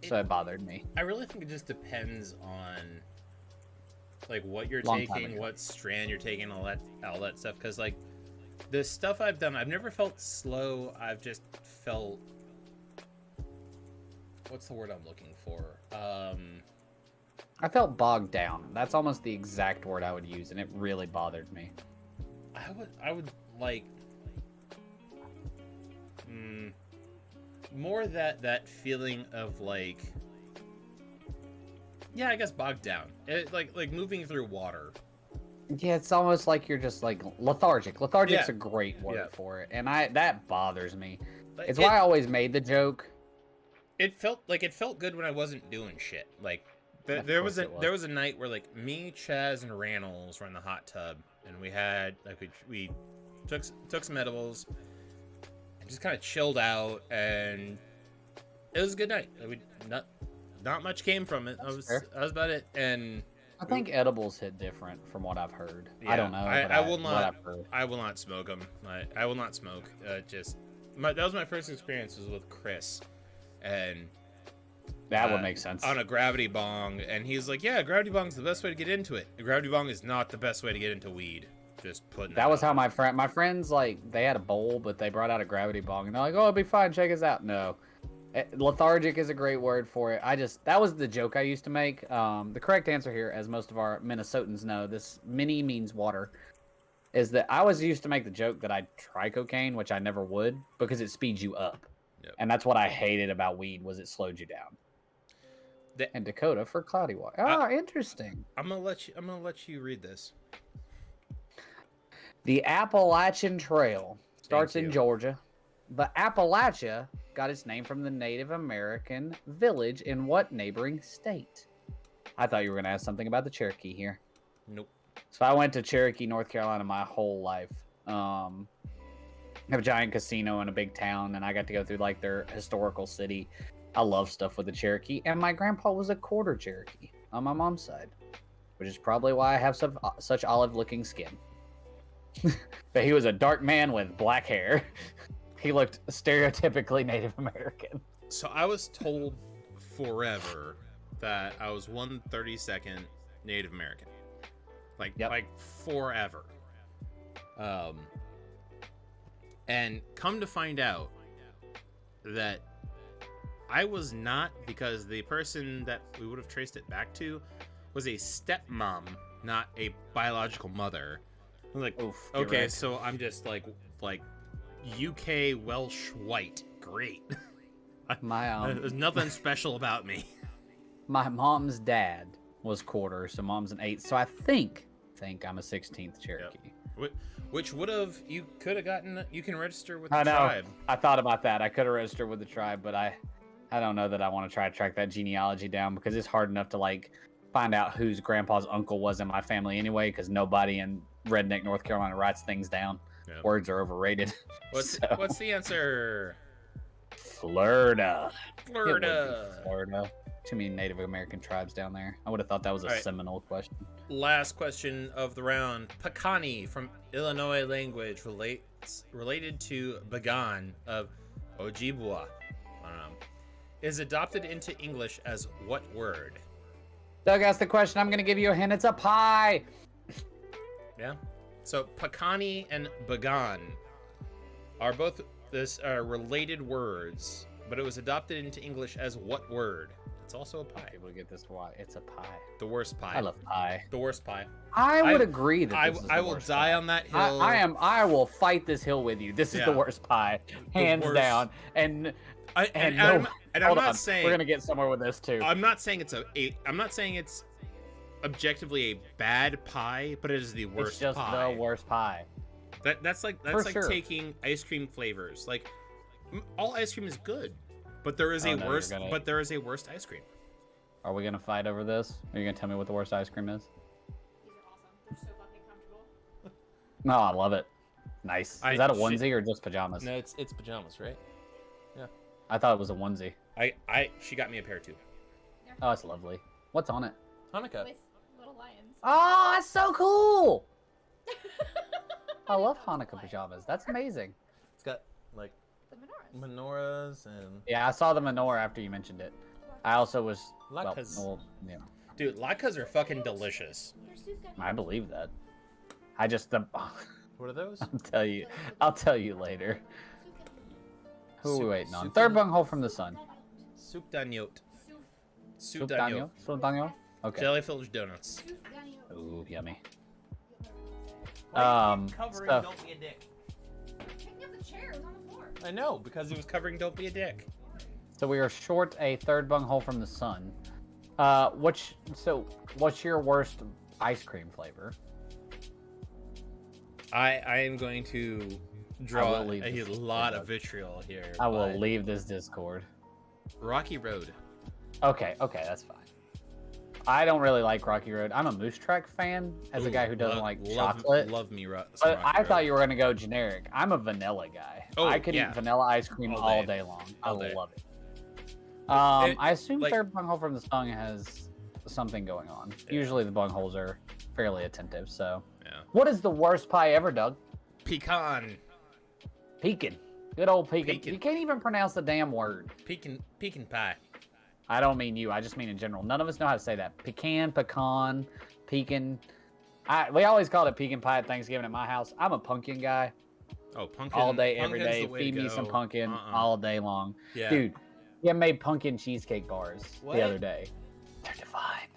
So it bothered me. I really think it just depends on like what you're taking, what strand you're taking, all that stuff. Because like the stuff I've done, I've never felt slow. I've just felt, what's the word I'm looking for? I felt bogged down. That's almost the exact word I would use, and it really bothered me. I would like more that feeling of like, yeah, I guess bogged down. Like moving through water. Yeah, it's almost like you're just like lethargic. Lethargic's Yeah. a great word Yeah. for it, and that bothers me. Like, It's why I always made the joke. it felt good when I wasn't doing shit. Like Of there course was it was. there was a night where like me, Chaz, and Rannells were in the hot tub, and we had like we took some edibles, and just kind of chilled out, and it was a good night. We not much came from it. That's fair. That was about it. And I think edibles hit different from what I've heard. yeah, I don't know. I will what not. I've heard. I will not smoke them. I will not smoke. That was my first experience was with Chris, and That would make sense. on a gravity bong, and he's like, "Yeah, gravity bong's the best way to get into it. A gravity bong is not the best way to get into weed." Just putting That was out. how my friends, like, they had a bowl, but they brought out a gravity bong, and they're like, "Oh, it'll be fine. Check us out." No, lethargic is a great word for it. That was the joke I used to make. The correct answer here, as most of our Minnesotans know, this mini means water, is that I was used to make the joke that I'd try cocaine, which I never would, because it speeds you up, Yep. and that's what I hated about weed was it slowed you down. And Dakota for cloudy water. Ah, interesting. I'm gonna let you read this. The Appalachian Trail starts Thank in you. Georgia. The Appalachia got its name from the Native American village in what neighboring state? I thought you were going to ask something about the Cherokee here. Nope. So I went to Cherokee, North Carolina my whole life. They have a giant casino in a big town, and I got to go through like their historical city. I love stuff with the Cherokee, and my grandpa was a quarter Cherokee on my mom's side, which is probably why I have such olive-looking skin. But he was a dark man with black hair. He looked stereotypically Native American. So I was told forever that I was 1/32nd Native American, like forever. And come to find out that I was not, because the person that we would have traced it back to was a stepmom, not a biological mother. I'm like, Oof, okay, direct. so I'm just like UK Welsh white. Great. My There's nothing special about me. my mom's dad was quarter, so mom's an 8th. So I think I'm a 16th Cherokee. Which you could have gotten. You can register with I the know. tribe. I thought about that. I could have registered with the tribe, but I don't know that I want to try to track that genealogy down because it's hard enough to like find out whose grandpa's uncle was in my family anyway. Because nobody in redneck North Carolina writes things down. Yeah. Words are overrated. What's the answer? Florida. Florida. It would be Florida. Too many Native American tribes down there. I would have thought that was a All right. Seminole question. Last question of the round. Pekani from Illinois language related to Bagan of Ojibwa. Is adopted into English as what word? Doug asked the question. I'm going to give you a hint. It's a pie. Yeah. So Pekani and Bagan are both related words, but it was adopted into English as what word? It's also a pie. Able to get this why it's a pie. The worst pie. I love pie. The worst pie. I would agree that this is I the will worst die pie. on that hill. I will fight this hill with you. This is the Yeah. worst pie, hands worst. down. And I'm hold not on. saying We're gonna get somewhere with this too. I'm not saying I'm not saying it's objectively a bad pie, but it is the worst It's just pie. the worst pie. That's like For sure. taking ice cream flavors. Like all ice cream is good, but there is Oh, a no, worst. you're gonna- But there is a worst ice cream. Are we gonna fight over this? Are you gonna tell me what the worst ice cream is? These are awesome. They're so fucking comfortable. No, I love it. Nice. Is that a onesie or just pajamas? No, it's pajamas, right? I thought it was a onesie. She got me a pair too. Oh, it's lovely. What's on it? Hanukkah. With little lions. Oh, that's so cool! I love Hanukkah pajamas. That's amazing. It's got like The menorahs. menorahs and Yeah, I saw the menorah after you mentioned it. I also was latkes. yeah, Dude, latkes are fucking delicious. They're Suzanne. I believe that. I just What are those? I'll tell you later. Who are we Soup- waiting on? soup Third and- bunghole from the sun. Soup d'agneau. Soup Soup d'agneau. Daniel? Soup Daniel? Okay. Jelly-filled donuts. Ooh, yummy. Covering so- Don't Be a Dick. Picking up the chair. It was on the floor. I know, because he was covering Don't Be a Dick. So we are short a third bunghole from the sun. What's your worst ice cream flavor? I am going to draw leave a this lot Discord. of vitriol here. I will but leave this Discord. Rocky Road. Okay, that's fine. I don't really like Rocky Road. I'm a Moose Track fan, as a guy who doesn't like chocolate. Love me, But I thought you were gonna go generic. I'm a vanilla guy. Oh, I could yeah. eat vanilla ice cream All all day. day long. All I day. love it. It- I assume like- third bunghole from the song has something going on. Usually the bungholes are fairly attentive. So, Yeah. what is the worst pie ever, Doug? Pecan. Pecan. Good old pecan. Pecan. You can't even pronounce the damn word. Pecan pie. I don't mean you. I just mean in general. None of us know how to say that. Pecan. We always called it pecan pie at Thanksgiving at my house. I'm a pumpkin guy. Oh, pumpkin. All day, every pumpkin's day. the way to Feed me go. some pumpkin Uh-uh. all day long. Yeah. Dude, you made pumpkin cheesecake bars What? the other day. They're divine.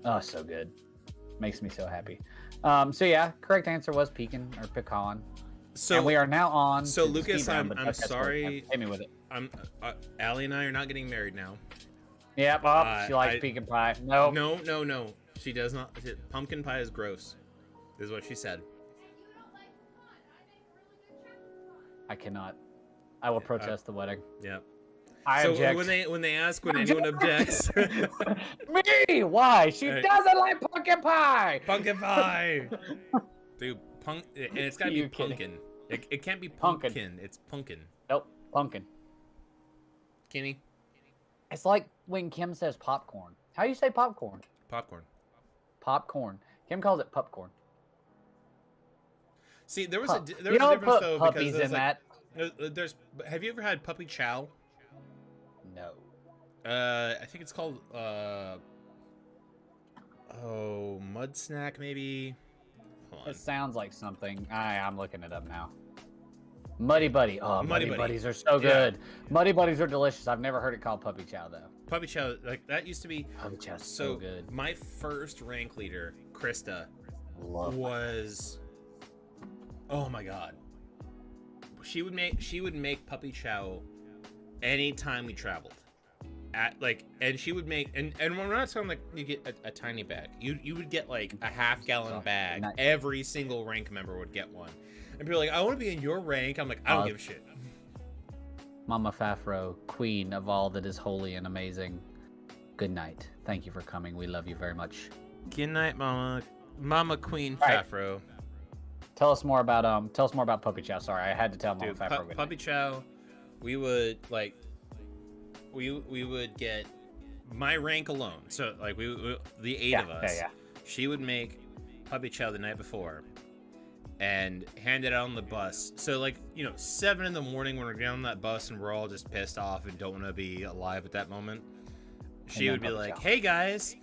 Oh, so good. Makes me so happy. So yeah, correct answer was pecan or pecan. So and we are now on. so to the Lucas, speed round, but I'm Doug has to sorry. hit me with it. Allie and I are not getting married now. Yep. She likes pecan pie. Nope. No. She does not. Pumpkin pie is gross. Is what she said. I cannot. I will protest the wedding. Yeah. I So object. when they ask when anyone objects, Me? Why? She Hey. doesn't like pumpkin pie. pumpkin pie. Dude, and it's gotta be You kidding. pumpkin. It can't be Pumpkin. pumpkin. It's pumpkin. Nope. Pumpkin. Kenny, It's like when Kim says popcorn. How do you say popcorn? popcorn. Popcorn. Kim calls it popcorn. See, there was Pup. a You difference don't put though puppies because in that. there's. Have you ever had puppy chow? No. I think it's called mud snack maybe. Hold on. It sounds like something. I'm looking it up now. Muddy Buddy. Oh, Muddy Muddy Buddy. Buddies are so Yeah. good. Muddy Buddies are delicious. I've never heard it called puppy chow though. Puppy chow, like that used to be Puppy chow's so so good. My first rank leader, Krista, Love. was oh my god. She would make puppy chow anytime we traveled. And she would make and when we're not talking like you get a tiny bag. You would get like a half-gallon Oh, bag. nice. Every single rank member would get one. And people are like, I want to be in your rank. I'm like, I don't give a shit. Mama Fafro, queen of all that is holy and amazing. Good night. Thank you for coming. We love you very much. Good night, Mama. Mama Queen All right. Fafro. Tell us more about puppy chow. Sorry, I had to tell Mama Dude, Fafro. good puppy night. chow, we would like we would get my rank alone. So like the eight of us. Yeah. She would make puppy chow the night before and hand it out on the bus. So like, 7 in the morning when we're getting on that bus and we're all just pissed off and don't want to be alive at that moment. She then would be puppy like, chow. "Hey guys,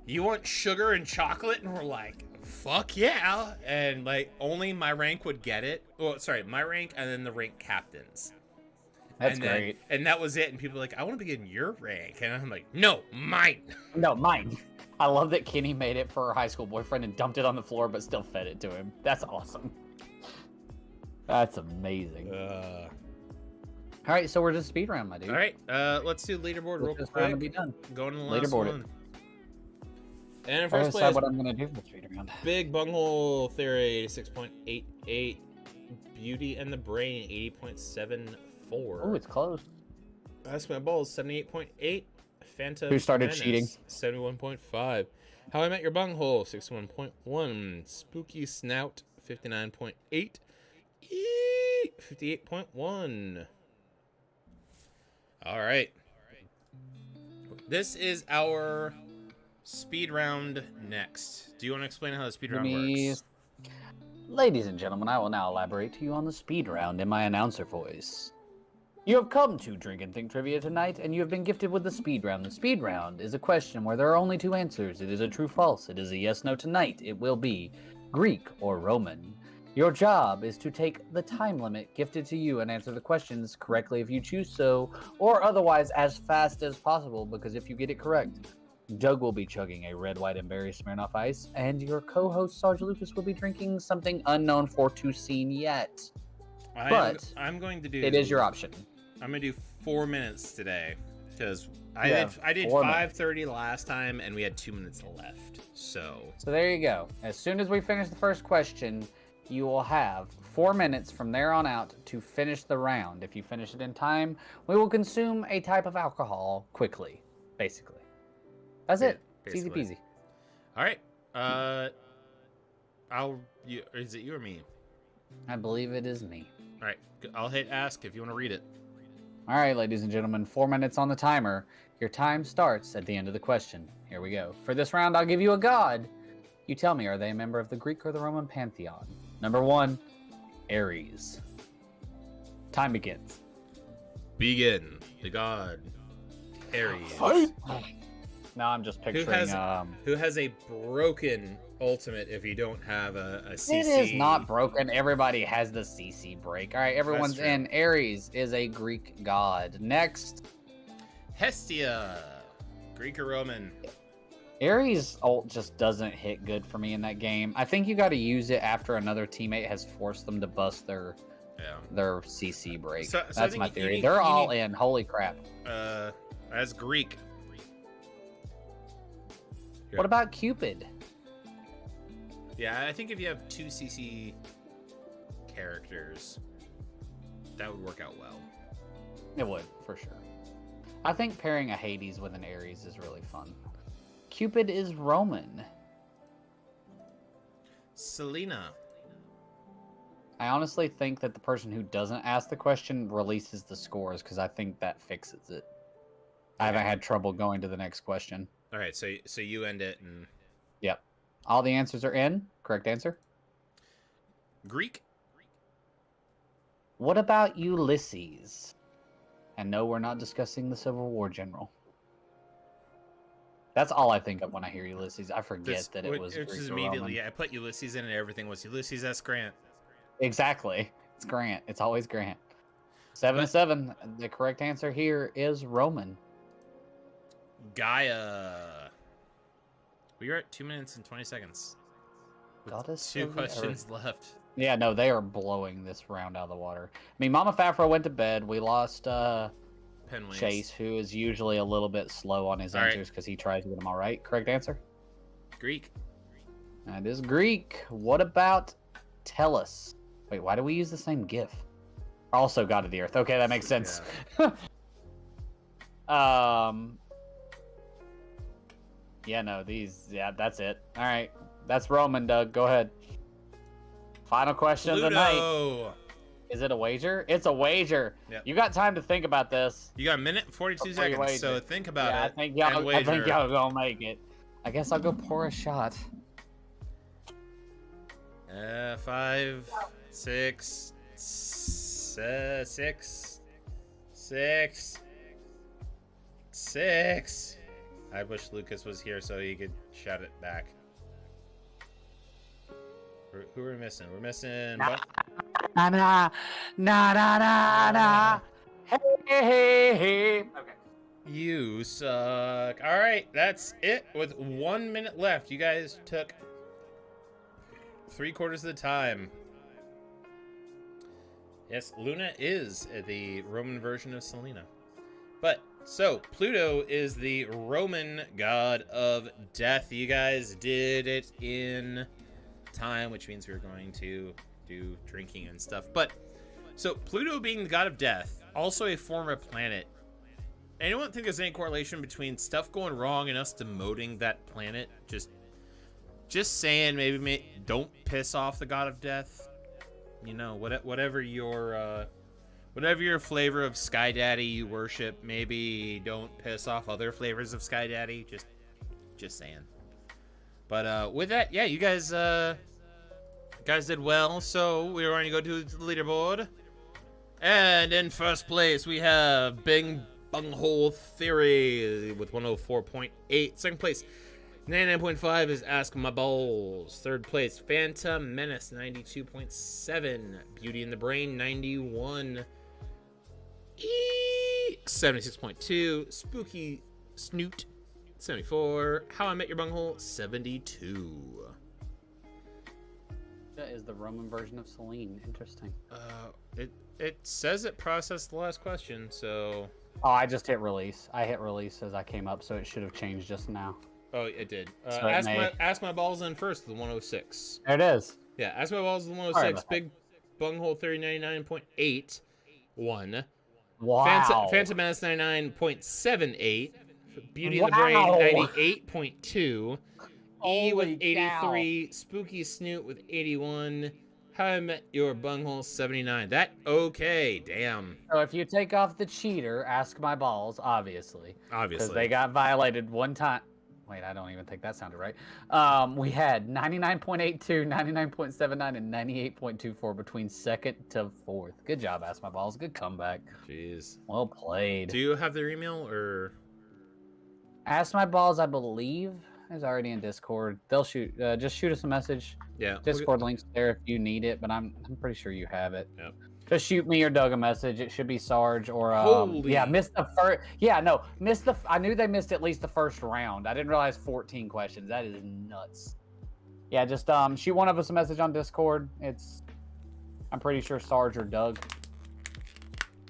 you want sugar and chocolate?" And we're like, "Fuck yeah!" And like, only my rank would get it. Well, sorry, my rank and then the rank captains. That's And then- great. And that was it. And people were like, "I want to be in your rank," and I'm like, "No, mine." No, mine. I love that Kenny made it for her high school boyfriend and dumped it on the floor, but still fed it to him. That's awesome. That's amazing. All All right, so we're just speed round, my dude. right, let's do leaderboard real This round will be quick. done. Going to the last Leaderboard it. one. And in I first decide place, what I'm gonna do for the speed round. Big Bunghole Theory 6.88, Beauty and the Brain 80.74. Oh, it's close. Ask My Balls 78.8, Phantom Who started Menace, cheating? 71.5, How I Met Your Bunghole 61.1, Spooky Snout 59.8, 58.1. All right. This is our speed round next. Do you want to explain how the speed round works? Ladies and gentlemen, I will now elaborate to you on the speed round in my announcer voice. You have come to Drink and Think Trivia tonight, and you have been gifted with the speed round. The speed round is a question where there are only 2 answers. It is a true-false. It is a yes-no. Tonight, it will be Greek or Roman. Your job is to take the time limit gifted to you and answer the questions correctly if you choose so, or otherwise as fast as possible, because if you get it correct, Doug will be chugging a red, white, and berry Smirnoff Ice, and your co-host Sarge Lucas will be drinking something unknown for to seen yet. But I'm going to do. It is your option. I'm going to do 4 minutes today. Because You I have did 4 minutes. 5:30 last time, and we had 2 minutes left. So So there you go. As soon as we finish the first question, you will have 4 minutes from there on out to finish the round. If you finish it in time, we will consume a type of alcohol quickly, basically. That's it. It's easy basically. peasy. all right. Is it you or me? I believe it is me. All right. I'll hit ask if you want to read it. All right, ladies and gentlemen, 4 minutes on the timer. Your time starts at the end of the question. Here we go. For this round, I'll give you a god. You tell me, are they a member of the Greek or the Roman Pantheon? Number 1, Ares. Time begins. Begin. The god Ares. Now I'm just picturing. Who has a broken ultimate if you don't have a CC? It is not broken. Everybody has the CC break. All right, everyone's true. in. Ares is a Greek god. Next, Hestia. Greek or Roman? Ares ult just doesn't hit good for me in that game. I think you got to use it after another teammate has forced them to bust their CC break. So I That's think my you theory. need- They're you all need- in. Holy crap. As Greek. Yeah. What about Cupid? Yeah, I think if you have 2 CC characters, that would work out well. It would, for sure. I think pairing a Hades with an Ares is really fun. Cupid is Roman. Selena. I honestly think that the person who doesn't ask the question releases the scores because I think that fixes it. I haven't had trouble going to the next question. All right, so you end it and Yep. All the answers are in. Correct answer. Greek. What about Ulysses? And no, we're not discussing the Civil War general. That's all I think of when I hear Ulysses. I forget that it was It's Greek just or immediately. Roman. I put Ulysses in, and everything was Ulysses S. Grant. Exactly. It's Grant. It's always Grant. 7-7. The correct answer here is Roman. Gaia. We are at 2 minutes and 20 seconds. With Goddess 2 of the questions left. Yeah, no, they are blowing this round out of the water. I mean, Mama Fafro went to bed. We lost Penwings. Chase, who is usually a little bit slow on his All right. answers because he tries to get them all right. Correct answer? Greek. That is Greek. What about Tellus? Wait, why do we use the same GIF? Also God of the Earth. Okay, that makes sense. Yeah, no, that's it. All right. That's Roman, Doug. Go ahead. Final question of the night. Pluto. Is it a wager? It's a wager. Yep. You got time to think about this. You got a minute and 42 Before you seconds, so wager. think about Yeah, it. I think and wager. y'all gonna make it. I guess I'll go pour a shot. 5, 6, 6. I wish Lucas was here so he could shout it back. Who are we missing? We're missing. Nah, nah, nah, nah, nah, nah. Hey, hey, hey. Okay. You suck. All right, that's it. With 1 minute left, you guys took 3/4 of the time. Yes, Luna is the Roman version of Selena. But, so, Pluto is the Roman god of death. You guys did it in time, which means we're going to do drinking and stuff. But, so, Pluto being the god of death, also a former planet. Anyone think there's any correlation between stuff going wrong and us demoting that planet? Just saying, maybe don't piss off the god of death. You know, whatever your flavor of Sky Daddy you worship, maybe don't piss off other flavors of Sky Daddy. Just saying. But with that, yeah, you guys did well. So we're going to go to the leaderboard, and in first place we have Bing Bunghole Theory with 104.8. Second place, 99.5 is Ask My Balls. Third place, Phantom Menace, 92.7. Beauty in the Brain, 91. 76.2. Spooky Snoot, 74. How I Met Your Bunghole, 72. That is the Roman version of Selene. Interesting. It says it processed the last question, so Oh, I just hit release. I hit release as I came up, so it should have changed just now. Oh, it did. So it may- Ask my balls in first. The 106. There it is. Yeah, ask my balls. The Sorry 106. about Big bunghole 3099.81. Wow. Phantom Menace 99.78. Beauty and the Wow. Brain 98.2. E with Holy 83. Spooky Snoot with 81. How I Met Your Bunghole 79. That okay, damn. So if you take off the cheater, ask my balls, obviously. Because Obviously. they got violated one time. Wait, I don't even think that sounded right. We had 99.82, 99.79, and 98.24 between second to fourth. Good job, Ask My Balls. Good comeback. Jeez. Well played. Do you have their email or? Ask My Balls, I believe, is already in Discord. They'll just shoot us a message. Yeah. Discord link's there if you need it, but I'm pretty sure you have it. Yep. Just shoot me or Doug a message. It should be Sarge or Holy. yeah, missed the first. Yeah, no, missed the. I knew they missed at least the first round. I didn't realize 14 questions. That is nuts. Yeah, just shoot one of us a message on Discord. I'm pretty sure Sarge or Doug.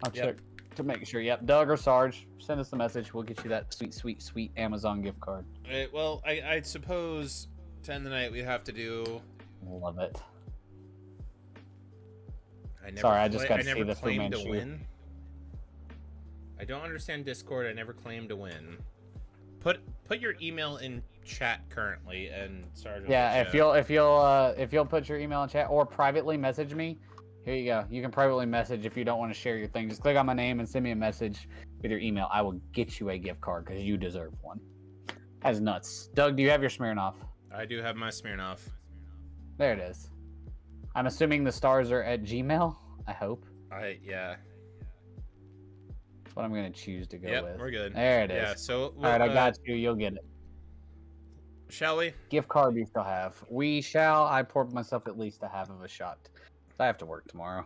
I'll check to make sure. Yep, Doug or Sarge. Send us a message. We'll get you that sweet, sweet, sweet Amazon gift card. Well, I suppose to end the night we have to do. Love it. I never Sorry, I just got I to see never the claimed to Fu Manchu. win. I don't understand Discord. I never claimed to win. Put your email in chat currently, and Sarge. Yeah, if you'll put your email in chat or privately message me, here you go. You can privately message if you don't want to share your thing. Just click on my name and send me a message with your email. I will get you a gift card because you deserve one. That's nuts. Doug, do you have your Smirnoff? I do have my Smirnoff. There it is. I'm assuming the stars are at Gmail. I hope. Yeah. That's what I'm gonna choose to go Yep, with. we're good. There it is. Yeah. So. All right, I got you. You'll get it. Shall we? Gift card you still have. We shall. I poured myself at least a half of a shot. I have to work tomorrow.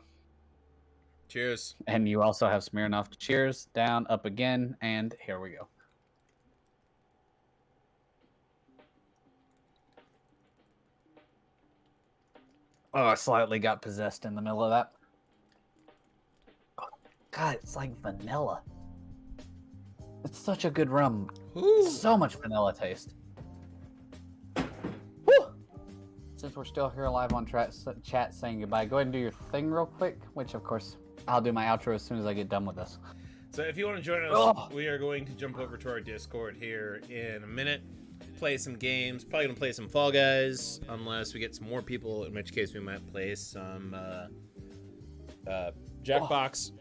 Cheers. And you also have Smirnoff. Cheers. Down, up again, and here we go. Oh, I slightly got possessed in the middle of that. Oh, God, it's like vanilla. It's such a good rum. Ooh. So much vanilla taste. Woo! Since we're still here live on chat saying goodbye, go ahead and do your thing real quick, which of course I'll do my outro as soon as I get done with this. So if you want to join us, Ugh. we are going to jump over to our Discord here in a minute. Play some games. Probably gonna play some Fall Guys, unless we get some more people. In which case, we might play some Jackbox.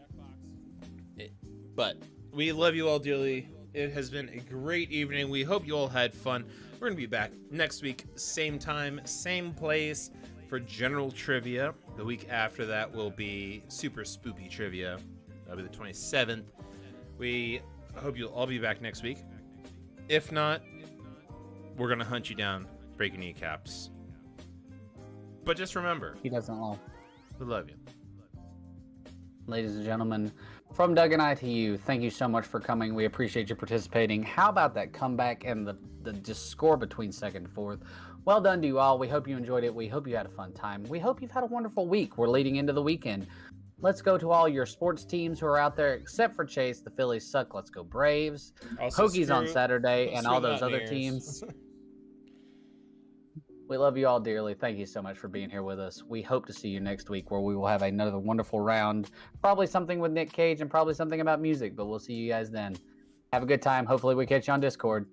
But we love you all dearly. It has been a great evening. We hope you all had fun. We're gonna be back next week, same time, same place for general trivia. The week after that will be super spoopy trivia. That'll be the 27th. We hope you'll all be back next week. If not, we're gonna hunt you down, break your kneecaps. But just remember, He doesn't love. we love you. Ladies and gentlemen, from Doug and I to you, thank you so much for coming. We appreciate you participating. How about that comeback and the just score between second and fourth? Well done to you all. We hope you enjoyed it. We hope you had a fun time. We hope you've had a wonderful week. We're leading into the weekend. Let's go to all your sports teams who are out there, except for Chase. The Phillies suck. Let's go Braves. Also, Hokies on Saturday, and screw all those the other Mountaineers. teams. We love you all dearly. Thank you so much for being here with us. We hope to see you next week where we will have another wonderful round. Probably something with Nick Cage and probably something about music, but we'll see you guys then. Have a good time. Hopefully we catch you on Discord.